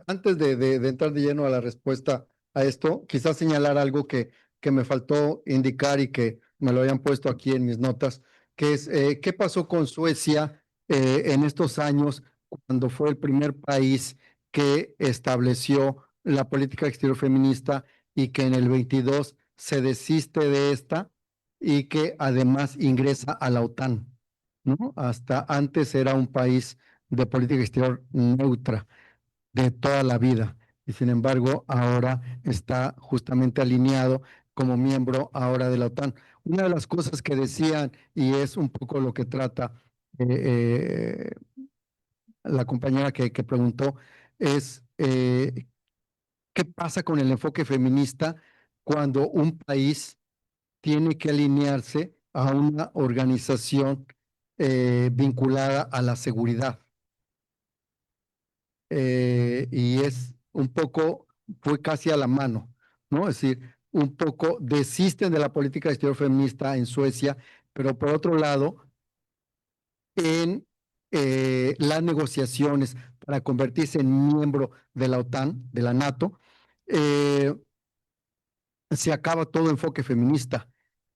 B: antes de entrar de lleno a la respuesta a esto, quizás señalar algo que me faltó indicar y que me lo habían puesto aquí en mis notas, que es qué pasó con Suecia en estos años cuando fue el primer país que estableció la política exterior feminista y que en el 22 se desiste de esta y que además ingresa a la OTAN, ¿no? Hasta antes era un país de política exterior neutra de toda la vida y sin embargo ahora está justamente alineado como miembro ahora de la OTAN. Una de las cosas que decían, y es un poco lo que trata la compañera que preguntó, es qué pasa con el enfoque feminista cuando un país tiene que alinearse a una organización vinculada a la seguridad. Y es un poco, fue casi a la mano, ¿no? Es decir, un poco desisten de la política exterior feminista en Suecia, pero por otro lado, en las negociaciones para convertirse en miembro de la OTAN, de la NATO, eh, se acaba todo enfoque feminista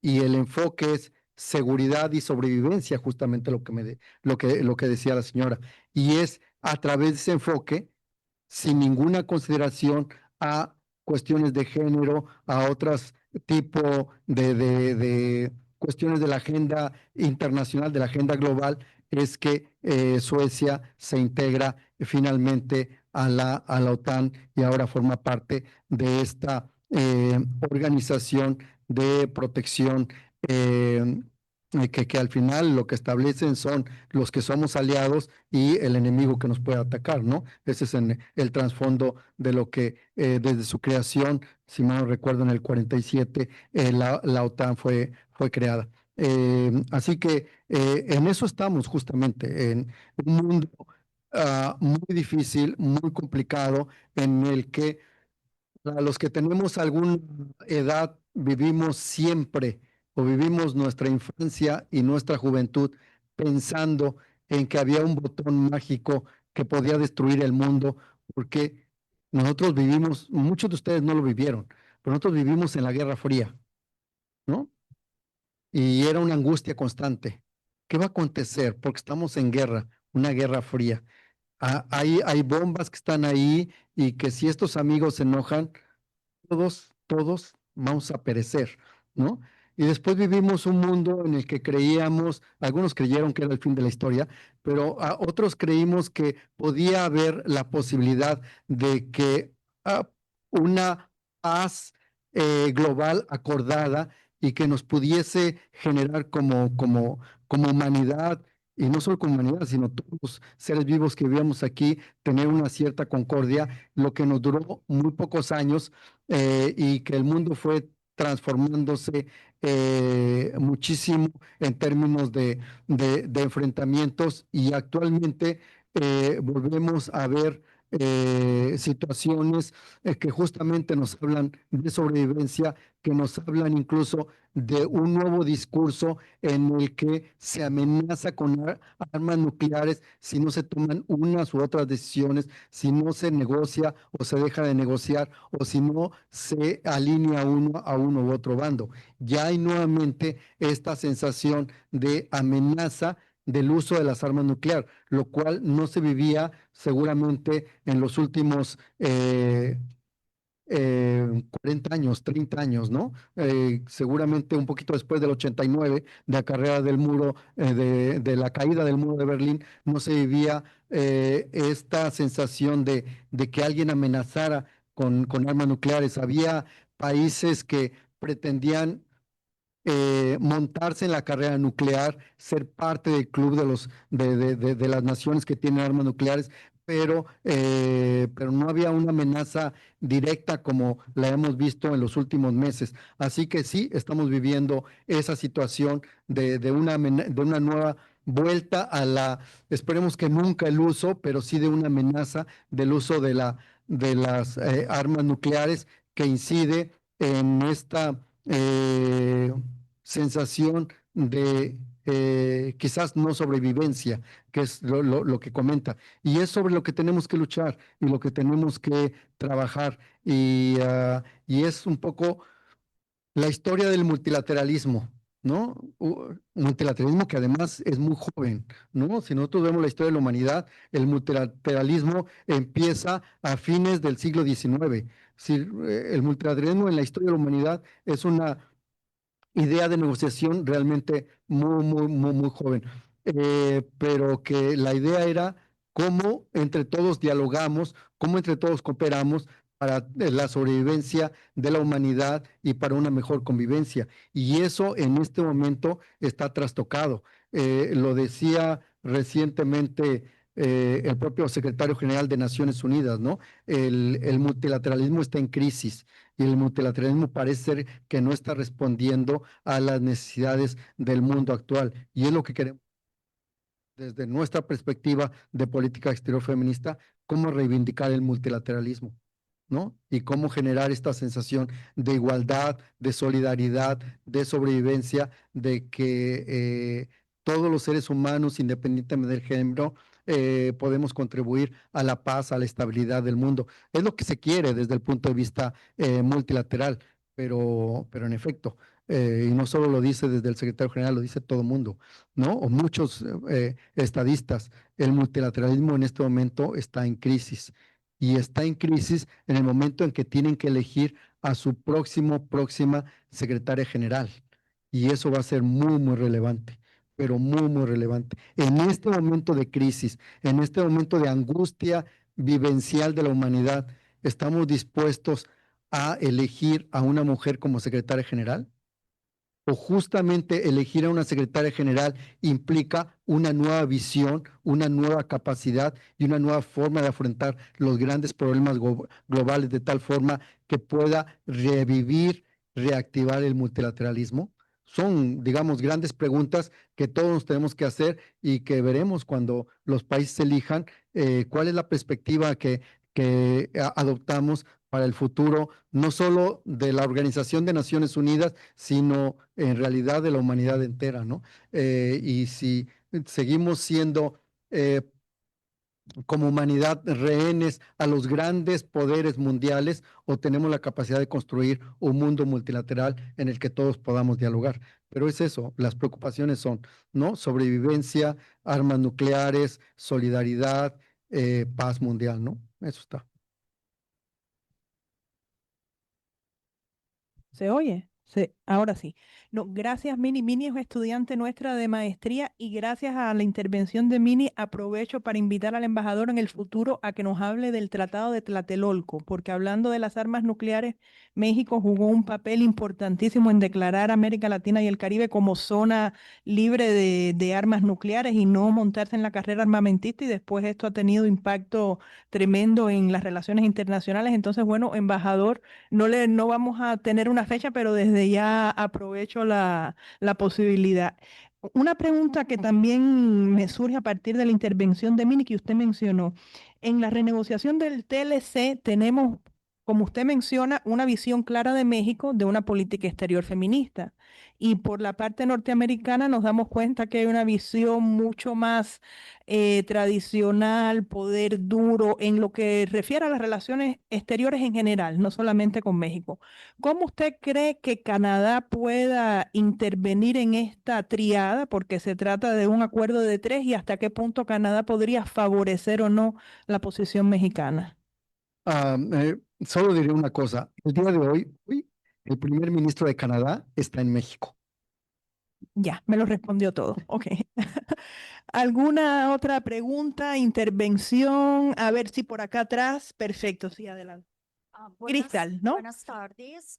B: y el enfoque es seguridad y sobrevivencia, justamente lo que decía la señora. Y es a través de ese enfoque sin ninguna consideración a cuestiones de género, a otros tipo de cuestiones de la agenda internacional, de la agenda global, es que Suecia se integra finalmente a la OTAN y ahora forma parte de esta organización de protección que al final lo que establecen son los que somos aliados y el enemigo que nos puede atacar, ¿no? Ese es el trasfondo de lo que desde su creación, si mal no recuerdo, en el 47, la OTAN fue creada. Así que en eso estamos justamente, en un mundo muy difícil, muy complicado, en el que a los que tenemos alguna edad vivimos siempre o vivimos nuestra infancia y nuestra juventud pensando en que había un botón mágico que podía destruir el mundo, porque nosotros vivimos, muchos de ustedes no lo vivieron, pero nosotros vivimos en la Guerra Fría, ¿no? Y era una angustia constante. ¿Qué va a acontecer? Porque estamos en guerra, una guerra fría. Hay bombas que están ahí y que si estos amigos se enojan, todos vamos a perecer, ¿no? Y después vivimos un mundo en el que creíamos, algunos creyeron que era el fin de la historia, pero otros creímos que podía haber la posibilidad de que una paz global acordada y que nos pudiese generar como humanidad, y no solo como humanidad, sino todos los seres vivos que vivíamos aquí, tener una cierta concordia, lo que nos duró muy pocos años y que el mundo fue transformándose muchísimo en términos de enfrentamientos y actualmente volvemos a ver situaciones que justamente nos hablan de sobrevivencia, que nos hablan incluso de un nuevo discurso en el que se amenaza con armas nucleares si no se toman unas u otras decisiones, si no se negocia o se deja de negociar o si no se alinea uno a uno u otro bando. Ya hay nuevamente esta sensación de amenaza del uso de las armas nucleares, lo cual no se vivía seguramente en los últimos 40 años, 30 años, ¿no? Seguramente un poquito después del 89, de la carrera del muro, de la caída del muro de Berlín, no se vivía esta sensación de que alguien amenazara con armas nucleares. Había países que pretendían montarse en la carrera nuclear, ser parte del club de las naciones que tienen armas nucleares, pero no había una amenaza directa como la hemos visto en los últimos meses. Así que sí, estamos viviendo esa situación de una nueva vuelta a esperemos que nunca el uso, pero sí de una amenaza del uso de las armas nucleares que incide en esta sensación quizás no sobrevivencia, que es lo que comenta. Y es sobre lo que tenemos que luchar y lo que tenemos que trabajar. Y es un poco la historia del multilateralismo, ¿no? Multilateralismo que además es muy joven, ¿no? Si nosotros vemos la historia de la humanidad, el multilateralismo empieza a fines del siglo XIX. Si, el multilateralismo en la historia de la humanidad es una idea de negociación realmente muy joven. Pero que la idea era cómo entre todos dialogamos, cómo entre todos cooperamos para la sobrevivencia de la humanidad y para una mejor convivencia. Y eso en este momento está trastocado. Lo decía recientemente el propio secretario general de Naciones Unidas, ¿no? El multilateralismo está en crisis y el multilateralismo parece ser que no está respondiendo a las necesidades del mundo actual. Y es lo que queremos desde nuestra perspectiva de política exterior feminista, cómo reivindicar el multilateralismo, ¿no? Y cómo generar esta sensación de igualdad, de solidaridad, de sobrevivencia, de que todos los seres humanos, independientemente del género, podemos contribuir a la paz, a la estabilidad del mundo. Es lo que se quiere desde el punto de vista multilateral, pero en efecto, y no solo lo dice desde el secretario general, lo dice todo el mundo, ¿no? O muchos estadistas, el multilateralismo en este momento está en crisis y está en crisis en el momento en que tienen que elegir a su próxima secretaria general. Y eso va a ser muy relevante, pero muy relevante. En este momento de crisis, en este momento de angustia vivencial de la humanidad, ¿estamos dispuestos a elegir a una mujer como secretaria general? ¿O justamente elegir a una secretaria general implica una nueva visión, una nueva capacidad y una nueva forma de afrontar los grandes problemas globales de tal forma que pueda revivir, reactivar el multilateralismo? Son, digamos, grandes preguntas que todos nos tenemos que hacer y que veremos cuando los países elijan cuál es la perspectiva que adoptamos para el futuro, no solo de la Organización de Naciones Unidas, sino en realidad de la humanidad entera, ¿no? Y si seguimos siendo como humanidad rehenes a los grandes poderes mundiales o tenemos la capacidad de construir un mundo multilateral en el que todos podamos dialogar. Pero es eso, las preocupaciones son, ¿no? Sobrevivencia, armas nucleares, solidaridad, paz mundial, ¿no? Eso está.
A: ¿Se oye? Ahora sí. No, gracias, Mini. Mini es estudiante nuestra de maestría y gracias a la intervención de Mini aprovecho para invitar al embajador en el futuro a que nos hable del Tratado de Tlatelolco, porque hablando de las armas nucleares, México jugó un papel importantísimo en declarar a América Latina y el Caribe como zona libre de armas nucleares y no montarse en la carrera armamentista y después esto ha tenido impacto tremendo en las relaciones internacionales. Entonces, bueno, embajador. No vamos a tener una fecha, pero desde ya aprovecho la posibilidad. Una pregunta que también me surge a partir de la intervención de Mini que usted mencionó. En la renegociación del TLC tenemos, como usted menciona, una visión clara de México de una política exterior feminista. Y por la parte norteamericana nos damos cuenta que hay una visión mucho más tradicional, poder duro, en lo que refiere a las relaciones exteriores en general, no solamente con México. ¿Cómo usted cree que Canadá pueda intervenir en esta triada? Porque se trata de un acuerdo de tres y hasta qué punto Canadá podría favorecer o no la posición mexicana.
B: Solo diré una cosa. El día de hoy, el primer ministro de Canadá está en México.
A: Ya, me lo respondió todo. Ok. ¿Alguna otra pregunta, intervención? A ver si por acá atrás. Perfecto, sí, adelante. Cristal, ¿no?
E: Buenas tardes.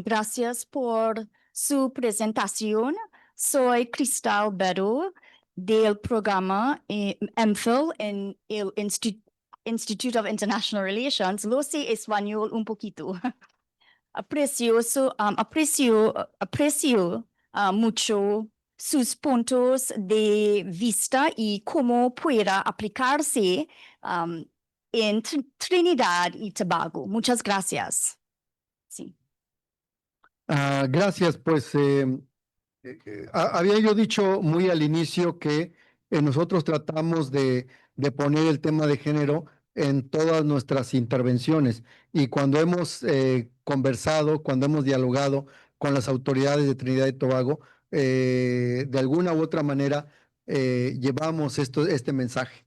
E: Gracias por su presentación. Soy Cristal Beru del programa MPhil en el Institute of International Relations. Lo sé español un poquito. Aprecio mucho sus puntos de vista y cómo pueda aplicarse en Trinidad y Tobago. Muchas gracias. Sí.
B: Gracias, pues Había yo dicho muy al inicio que nosotros tratamos de poner el tema de género en todas nuestras intervenciones y cuando hemos conversado, cuando hemos dialogado con las autoridades de Trinidad y Tobago, de alguna u otra manera llevamos este mensaje.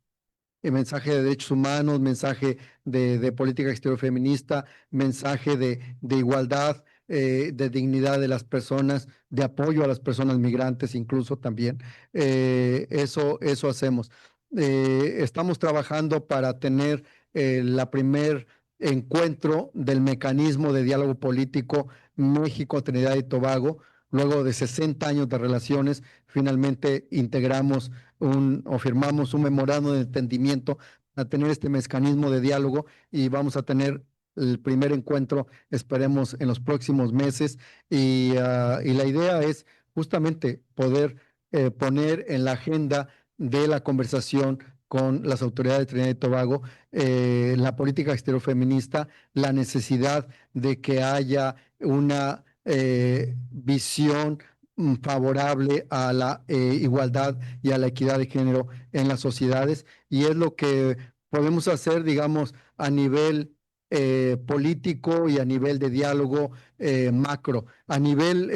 B: El mensaje de derechos humanos, mensaje de política exterior feminista, mensaje de igualdad, de dignidad de las personas, de apoyo a las personas migrantes incluso también. Eso hacemos. Estamos trabajando para tener la primer encuentro del mecanismo de diálogo político México, Trinidad y Tobago. Luego de 60 años de relaciones, finalmente integramos o firmamos un memorando de entendimiento a tener este mecanismo de diálogo y vamos a tener el primer encuentro, esperemos, en los próximos meses. Y la idea es justamente poder poner en la agenda de la conversación con las autoridades de Trinidad y Tobago la política exterior feminista, la necesidad de que haya una visión favorable a la igualdad y a la equidad de género en las sociedades y es lo que podemos hacer, digamos, a nivel político y a nivel de diálogo macro, a nivel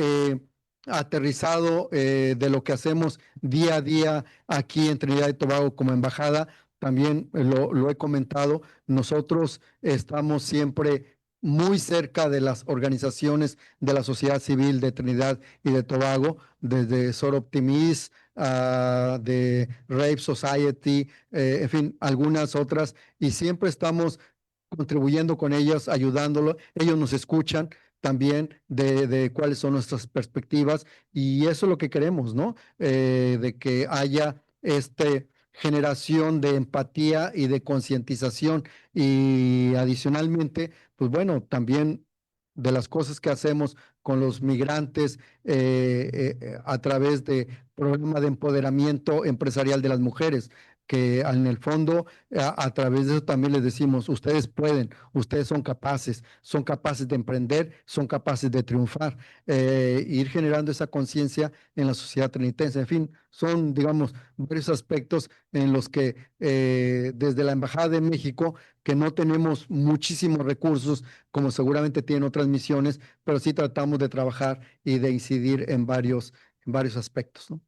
B: aterrizado de lo que hacemos día a día aquí en Trinidad y Tobago como embajada. También lo he comentado, nosotros estamos siempre muy cerca de las organizaciones de la sociedad civil de Trinidad y de Tobago, desde Sor Optimis, de Rape Society, en fin, algunas otras, y siempre estamos contribuyendo con ellas, ayudándolo. Ellos nos escuchan también de cuáles son nuestras perspectivas, y eso es lo que queremos, ¿no? De que haya generación de empatía y de concientización, y adicionalmente, pues bueno, también de las cosas que hacemos con los migrantes a través de programa de empoderamiento empresarial de las mujeres, que en el fondo a través de eso también les decimos, ustedes pueden, ustedes son capaces de emprender, son capaces de triunfar, ir generando esa conciencia en la sociedad trinitense. En fin, son, digamos, varios aspectos en los que desde la Embajada de México, que no tenemos muchísimos recursos, como seguramente tienen otras misiones, pero sí tratamos de trabajar y de incidir en varios aspectos, ¿no?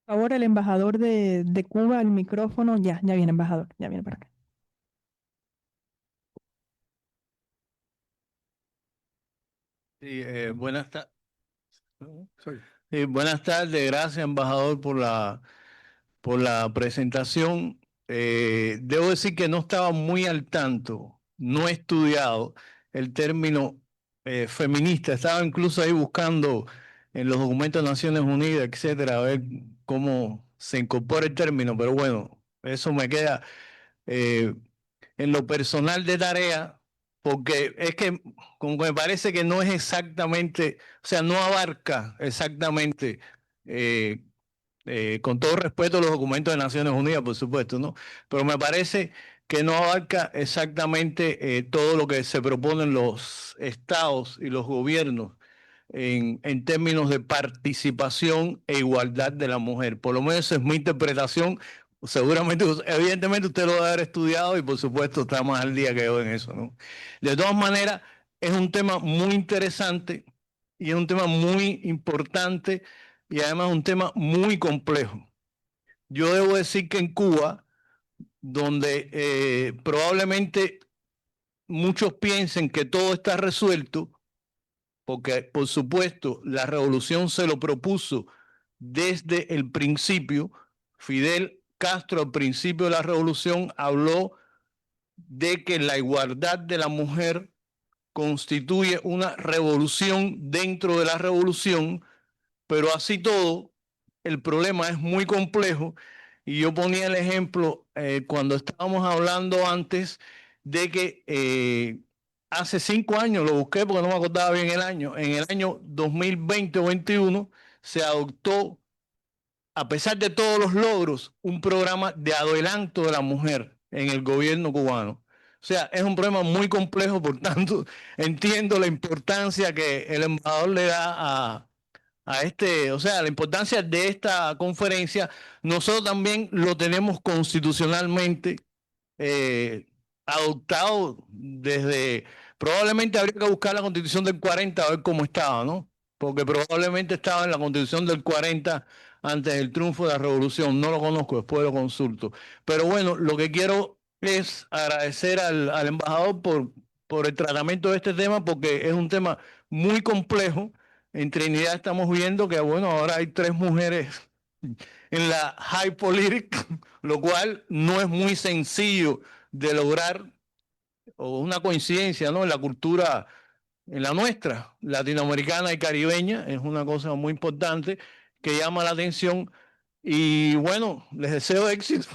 A: Por favor, el embajador de Cuba, el micrófono. Ya viene, embajador, ya viene para acá.
F: Sí, buenas tardes, gracias embajador por la presentación. Debo decir que no estaba muy al tanto, no he estudiado el término feminista, estaba incluso ahí buscando en los documentos de Naciones Unidas, etcétera, a ver cómo se incorpora el término, pero bueno, eso me queda en lo personal de tarea, porque es que como que me parece que no es exactamente, o sea, no abarca exactamente, con todo respeto a los documentos de Naciones Unidas, por supuesto, ¿no? Pero me parece que no abarca exactamente todo lo que se proponen los estados y los gobiernos en términos de participación e igualdad de la mujer. Por lo menos esa es mi interpretación. Seguramente, evidentemente usted lo debe haber estudiado y por supuesto está más al día que yo en eso, ¿no? De todas maneras, es un tema muy interesante y es un tema muy importante y además un tema muy complejo. Yo debo decir que en Cuba, donde probablemente muchos piensen que todo está resuelto, porque por supuesto la revolución se lo propuso desde el principio. Fidel Castro al principio de la revolución habló de que la igualdad de la mujer constituye una revolución dentro de la revolución, pero así todo, el problema es muy complejo y yo ponía el ejemplo cuando estábamos hablando antes de que hace 5 años, lo busqué porque no me acordaba bien el año, en el año 2020 o 2021 se adoptó, a pesar de todos los logros, un programa de adelanto de la mujer en el gobierno cubano. O sea, es un problema muy complejo, por tanto, entiendo la importancia que el embajador le da a este, o sea, la importancia de esta conferencia. Nosotros también lo tenemos constitucionalmente adoptado desde, probablemente habría que buscar la Constitución del 40 a ver cómo estaba, ¿no? Porque probablemente estaba en la Constitución del 40 antes del triunfo de la Revolución. No lo conozco, después lo consulto. Pero bueno, lo que quiero es agradecer al embajador por el tratamiento de este tema, porque es un tema muy complejo. En Trinidad estamos viendo que, bueno, ahora hay 3 mujeres en la high politics, lo cual no es muy sencillo de lograr, o una coincidencia, ¿no? En la cultura, en la nuestra, latinoamericana y caribeña, es una cosa muy importante que llama la atención. Y bueno, les deseo éxito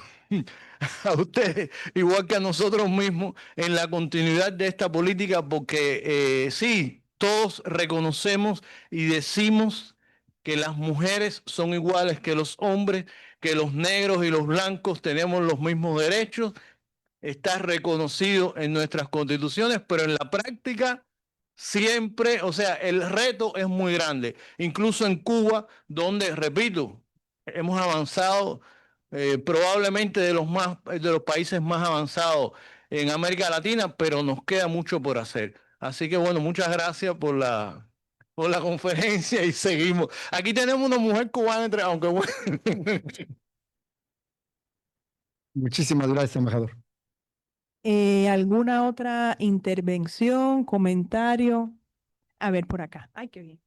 F: a ustedes, igual que a nosotros mismos, en la continuidad de esta política, porque sí, todos reconocemos y decimos que las mujeres son iguales que los hombres, que los negros y los blancos tenemos los mismos derechos, está reconocido en nuestras constituciones, pero en la práctica siempre, o sea, el reto es muy grande, incluso en Cuba, donde, repito, hemos avanzado probablemente de los países más avanzados en América Latina, pero nos queda mucho por hacer. Así que bueno, muchas gracias por la conferencia y seguimos. Aquí tenemos una mujer cubana, aunque bueno.
B: Muchísimas gracias, embajador.
A: ¿Alguna otra intervención, comentario? A ver, por acá. Ay, qué bien.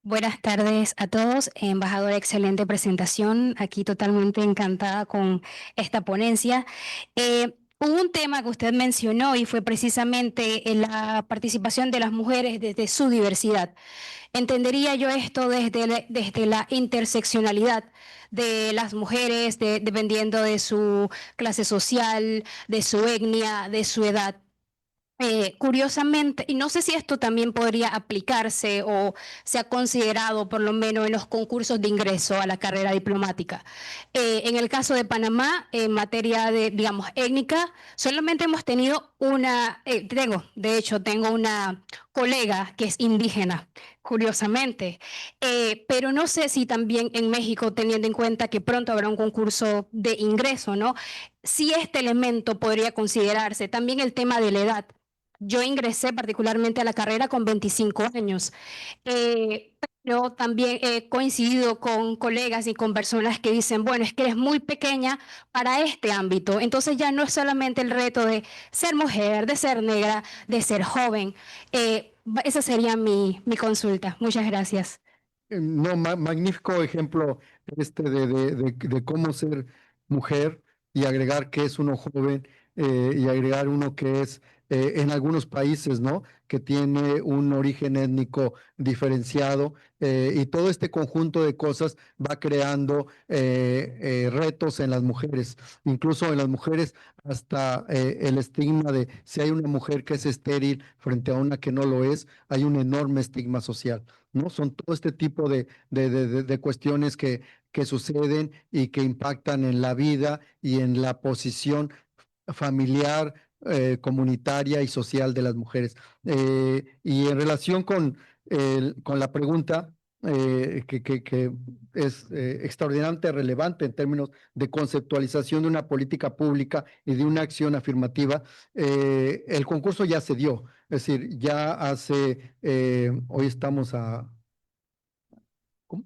G: Buenas tardes a todos. Embajadora, excelente presentación. Aquí totalmente encantada con esta ponencia. Hubo un tema que usted mencionó y fue precisamente la participación de las mujeres desde su diversidad. Entendería yo esto desde la interseccionalidad de las mujeres, dependiendo de su clase social, de su etnia, de su edad. Curiosamente, y no sé si esto también podría aplicarse o se ha considerado por lo menos en los concursos de ingreso a la carrera diplomática. En el caso de Panamá, en materia de, digamos, étnica, solamente hemos tenido tengo una colega que es indígena, curiosamente, pero no sé si también en México, teniendo en cuenta que pronto habrá un concurso de ingreso, ¿no? Si este elemento podría considerarse, también el tema de la edad. Yo ingresé particularmente a la carrera con 25 años, pero también he coincidido con colegas y con personas que dicen, bueno, es que eres muy pequeña para este ámbito. Entonces ya no es solamente el reto de ser mujer, de ser negra, de ser joven. Esa sería mi consulta. Muchas gracias.
B: No, magnífico ejemplo de cómo ser mujer y agregar que es uno joven y agregar uno que es en algunos países, ¿no? Que tiene un origen étnico diferenciado y todo este conjunto de cosas va creando retos en las mujeres, incluso en las mujeres hasta el estigma de si hay una mujer que es estéril frente a una que no lo es, hay un enorme estigma social. ¿No? Son todo este tipo de cuestiones que suceden y que impactan en la vida y en la posición familiar, comunitaria y social de las mujeres. Y en relación con la pregunta, que es extraordinariamente relevante en términos de conceptualización de una política pública y de una acción afirmativa, el concurso ya se dio. Es decir, ya hace, hoy estamos a, ¿cómo?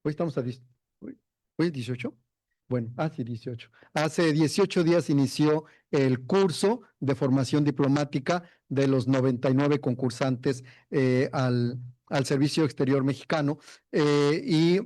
B: Hoy estamos a, hoy es 18. Bueno, sí, 18. Hace 18 días inició el curso de formación diplomática de los 99 concursantes al Servicio Exterior Mexicano. Es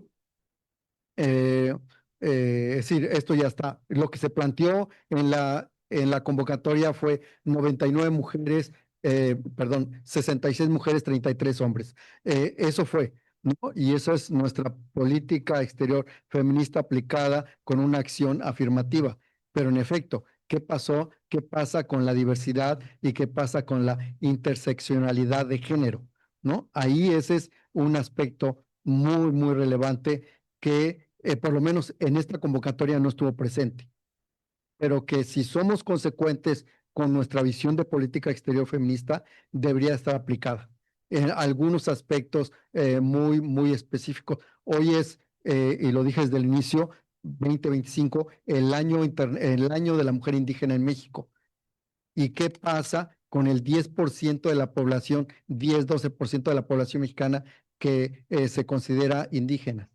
B: decir, esto ya está. Lo que se planteó en la convocatoria fue 99 mujeres, 66 mujeres, 33 hombres. Eso fue, ¿no? Y eso es nuestra política exterior feminista aplicada con una acción afirmativa. Pero en efecto, ¿qué pasó? ¿Qué pasa con la diversidad y qué pasa con la interseccionalidad de género? ¿No? Ahí ese es un aspecto muy, muy relevante que por lo menos en esta convocatoria no estuvo presente, pero que si somos consecuentes con nuestra visión de política exterior feminista debería estar aplicada en algunos aspectos muy específicos. Hoy es, y lo dije desde el inicio, 2025, el año de la mujer indígena en México. ¿Y qué pasa con el 10% de la población, 10-12% de la población mexicana que se considera indígena?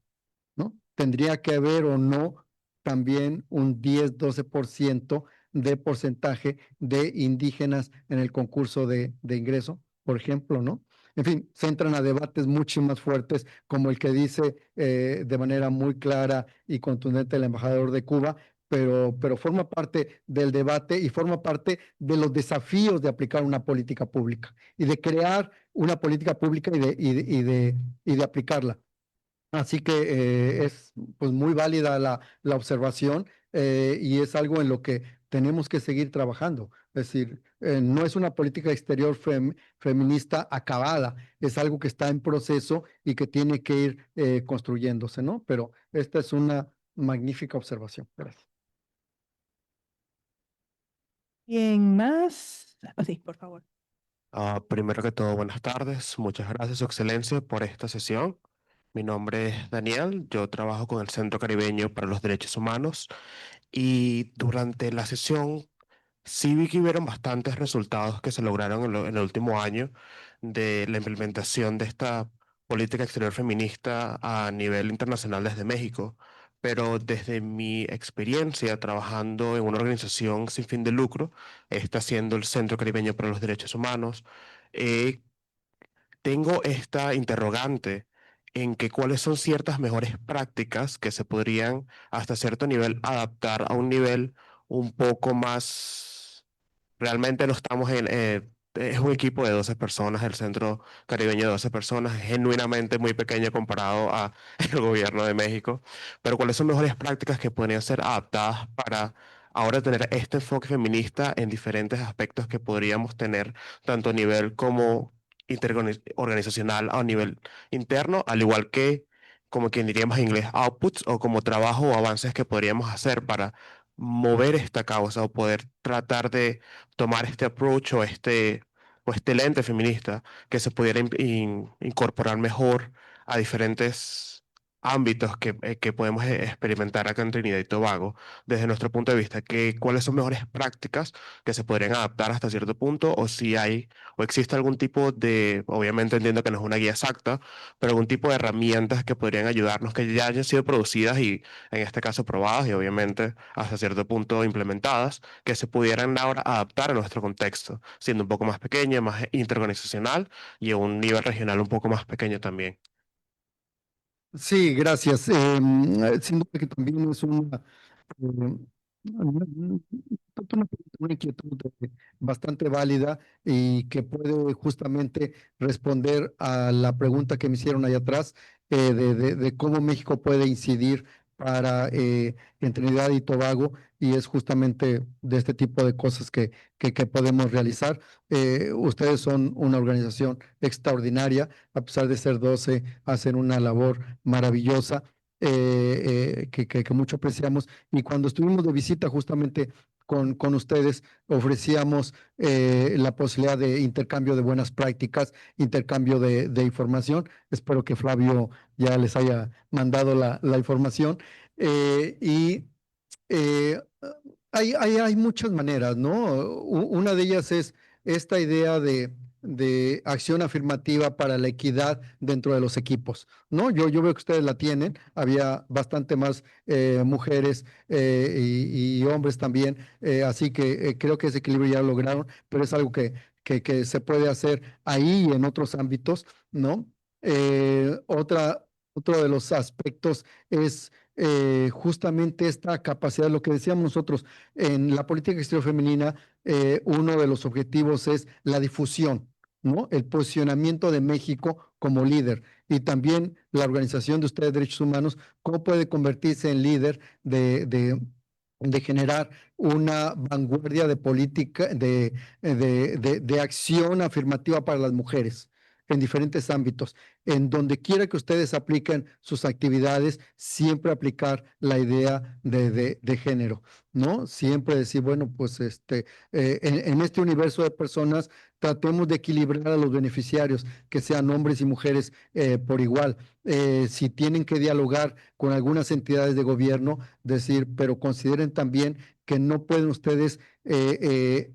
B: ¿No? Tendría que haber o no también un 10-12% de porcentaje de indígenas en el concurso de ingreso, por ejemplo, ¿no? En fin, se entran a debates mucho más fuertes, como el que dice de manera muy clara y contundente el embajador de Cuba, pero forma parte del debate y forma parte de los desafíos de aplicar una política pública y de crear una política pública y de aplicarla. Así que es pues muy válida la observación y es algo en lo que tenemos que seguir trabajando. Es decir, no es una política exterior feminista acabada, es algo que está en proceso y que tiene que ir construyéndose, ¿no? Pero esta es una magnífica observación. Gracias.
A: ¿Quién más? Sí, por favor.
H: Primero que todo, buenas tardes. Muchas gracias, Su Excelencia, por esta sesión. Mi nombre es Daniel, yo trabajo con el Centro Caribeño para los Derechos Humanos y durante la sesión sí vi que hubieron bastantes resultados que se lograron en el último año de la implementación de esta política exterior feminista a nivel internacional desde México, pero desde mi experiencia trabajando en una organización sin fin de lucro, está siendo el Centro Caribeño para los Derechos Humanos, tengo esta interrogante en que cuáles son ciertas mejores prácticas que se podrían hasta cierto nivel adaptar a un nivel un poco más. Realmente no estamos es un equipo de 12 personas, el Centro Caribeño de 12 personas, es genuinamente muy pequeño comparado a el gobierno de México, pero cuáles son mejores prácticas que podrían ser adaptadas para ahora tener este enfoque feminista en diferentes aspectos que podríamos tener tanto a nivel como organizacional a nivel interno, al igual que, como quien diríamos en inglés, outputs o como trabajo o avances que podríamos hacer para mover esta causa o poder tratar de tomar este approach o este lente feminista que se pudiera incorporar mejor a diferentes ámbitos que podemos experimentar acá en Trinidad y Tobago desde nuestro punto de vista, que cuáles son mejores prácticas que se podrían adaptar hasta cierto punto o si hay o existe algún tipo de, obviamente entiendo que no es una guía exacta, pero algún tipo de herramientas que podrían ayudarnos que ya hayan sido producidas y en este caso probadas y obviamente hasta cierto punto implementadas, que se pudieran ahora adaptar a nuestro contexto, siendo un poco más pequeña, más interorganizacional y a un nivel regional un poco más pequeño también.
B: Sí, gracias. Sin duda que también es una inquietud bastante válida y que puede justamente responder a la pregunta que me hicieron allá atrás de cómo México puede incidir para en Trinidad y Tobago, y es justamente de este tipo de cosas que podemos realizar. Ustedes son una organización extraordinaria, a pesar de ser 12, hacen una labor maravillosa que mucho apreciamos. Y cuando estuvimos de visita justamente con ustedes, ofrecíamos la posibilidad de intercambio de buenas prácticas, intercambio de información. Espero que Flavio ya les haya mandado la información. Y hay muchas maneras, ¿no? Una de ellas es esta idea de acción afirmativa para la equidad dentro de los equipos, ¿no? Yo veo que ustedes la tienen, había bastante más mujeres y hombres también, así que creo que ese equilibrio ya lo lograron, pero es algo que se puede hacer ahí y en otros ámbitos, ¿no? Otro de los aspectos es justamente esta capacidad, lo que decíamos nosotros, en la política exterior femenina, uno de los objetivos es la difusión, ¿no? El posicionamiento de México como líder y también la organización de ustedes, Derechos Humanos, cómo puede convertirse en líder de generar una vanguardia de política, de acción afirmativa para las mujeres. en diferentes ámbitos. En donde quiera que ustedes apliquen sus actividades, siempre aplicar la idea de género, ¿no? Siempre decir, bueno, pues en este universo de personas tratemos de equilibrar a los beneficiarios, que sean hombres y mujeres por igual. Si tienen que dialogar con algunas entidades de gobierno, decir, pero consideren también que no pueden ustedes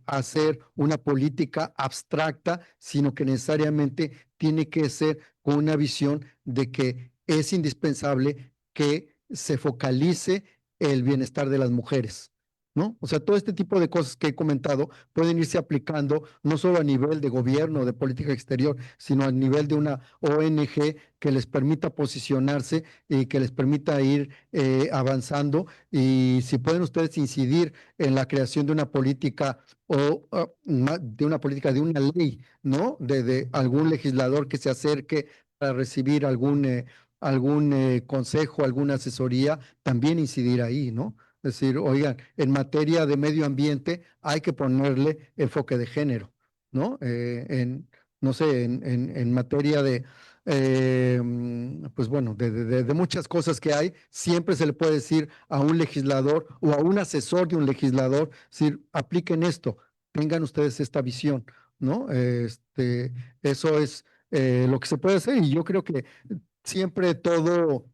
B: hacer una política abstracta, sino que necesariamente tiene que ser con una visión de que es indispensable que se focalice el bienestar de las mujeres, ¿no? O sea, todo este tipo de cosas que he comentado pueden irse aplicando no solo a nivel de gobierno, de política exterior, sino a nivel de una ONG que les permita posicionarse y que les permita ir avanzando. Y si pueden ustedes incidir en la creación de una política o de una política, de una ley, ¿no? De algún legislador que se acerque para recibir algún consejo, alguna asesoría, también incidir ahí, ¿no? Es decir, oigan, en materia de medio ambiente hay que ponerle enfoque de género, ¿no? No sé, en materia pues bueno, de muchas cosas que hay, siempre se le puede decir a un legislador o a un asesor de un legislador, decir, apliquen esto, tengan ustedes esta visión, ¿no? Eso es lo que se puede hacer y yo creo que siempre todo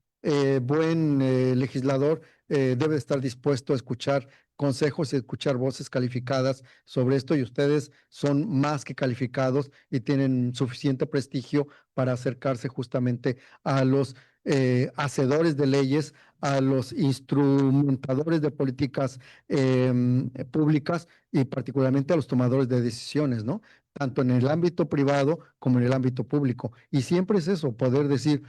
B: buen legislador debe estar dispuesto a escuchar consejos y escuchar voces calificadas sobre esto y ustedes son más que calificados y tienen suficiente prestigio para acercarse justamente a los hacedores de leyes, a los instrumentadores de políticas públicas y particularmente a los tomadores de decisiones, ¿no? Tanto en el ámbito privado como en el ámbito público. Y siempre es eso, poder decir,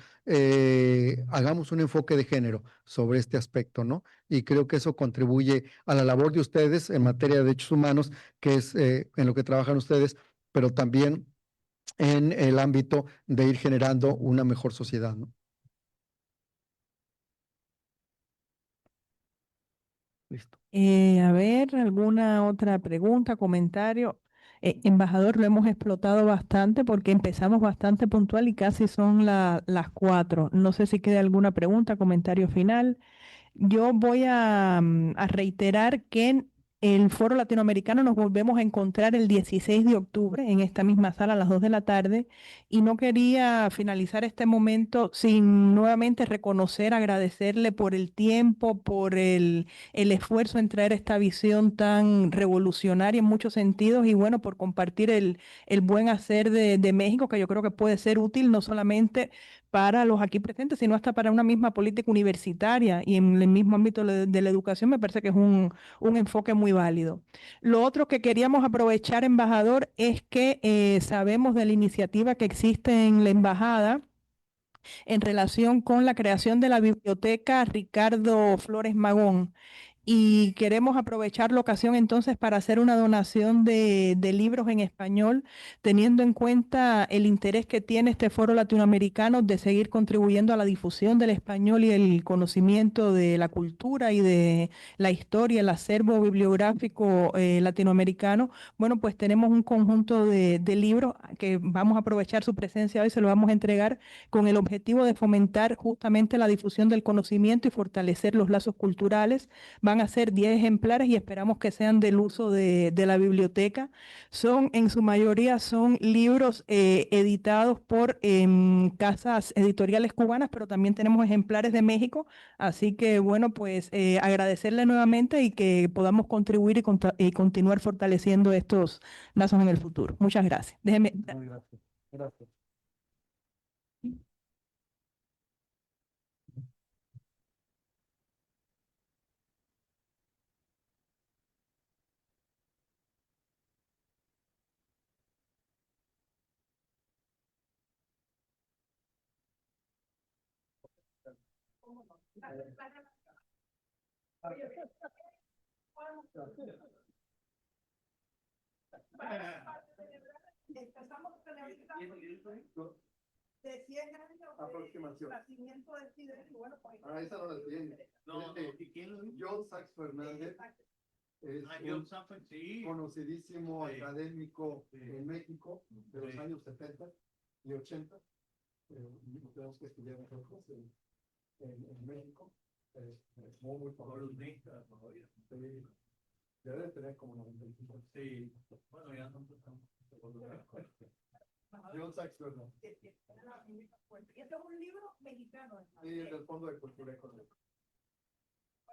B: hagamos un enfoque de género sobre este aspecto, ¿no? Y creo que eso contribuye a la labor de ustedes en materia de derechos humanos, que es en lo que trabajan ustedes, pero también en el ámbito de ir generando una mejor sociedad, ¿no? Listo.
A: A ver, ¿alguna otra pregunta, comentario? Embajador, lo hemos explotado bastante porque empezamos bastante puntual y casi son las 4. No sé si queda alguna pregunta, comentario final. Yo voy a reiterar que en el Foro Latinoamericano nos volvemos a encontrar el 16 de octubre en esta misma sala a las 2 de la tarde y no quería finalizar este momento sin nuevamente reconocer, agradecerle por el tiempo, por el esfuerzo en traer esta visión tan revolucionaria en muchos sentidos y bueno, por compartir el buen hacer de México, que yo creo que puede ser útil no solamente para los aquí presentes, sino hasta para una misma política universitaria y en el mismo ámbito de la educación me parece que es un enfoque muy válido. Lo otro que queríamos aprovechar, embajador, es que sabemos de la iniciativa que existe en la embajada en relación con la creación de la biblioteca Ricardo Flores Magón. Y queremos aprovechar la ocasión entonces para hacer una donación de libros en español, teniendo en cuenta el interés que tiene este foro latinoamericano de seguir contribuyendo a la difusión del español y el conocimiento de la cultura y de la historia, el acervo bibliográfico latinoamericano. Bueno, pues tenemos un conjunto de libros que vamos a aprovechar su presencia hoy, se lo vamos a entregar con el objetivo de fomentar justamente la difusión del conocimiento y fortalecer los lazos culturales. Van a ser 10 ejemplares y esperamos que sean del uso de la biblioteca. En su mayoría son libros editados por casas editoriales cubanas, pero también tenemos ejemplares de México. Así que bueno, pues agradecerle nuevamente y que podamos contribuir y continuar fortaleciendo estos lazos en el futuro. Muchas gracias. Déjeme.
B: Muy gracias. Gracias.
A: Empezamos con el de 100 años
B: Aproximación.
A: nacimiento de Fidel, y bueno, pues,
B: Esa no la tiene. John Sachs Fernández es un conocidísimo académico en México de los años 70 y 80. Y tenemos que estudiar nosotros en México. Muy columnista todavía. Sí. Ya debe tener como 95. Sí. Bueno, ya no estamos. Yo Saxo, ¿no?
A: Este es un libro mexicano.
B: Sí, es del Fondo de Cultura Económica.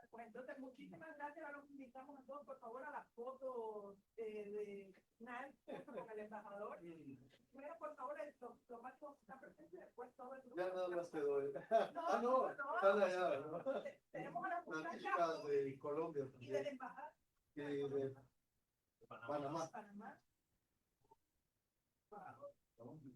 A: Pues entonces, muchísimas gracias. Ahora los invitamos a todos, por favor, a las fotos de Nan junto con el embajador. Primero, por favor, los más está presente, después todo el grupo.
B: Ya nada más te doy.
A: No,
B: no, están allá, ¿no?
A: Tenemos a las
B: Las chicas de Colombia
A: y de la
B: también.
A: embajada.
B: Y de Panamá.
A: Panamá. Wow.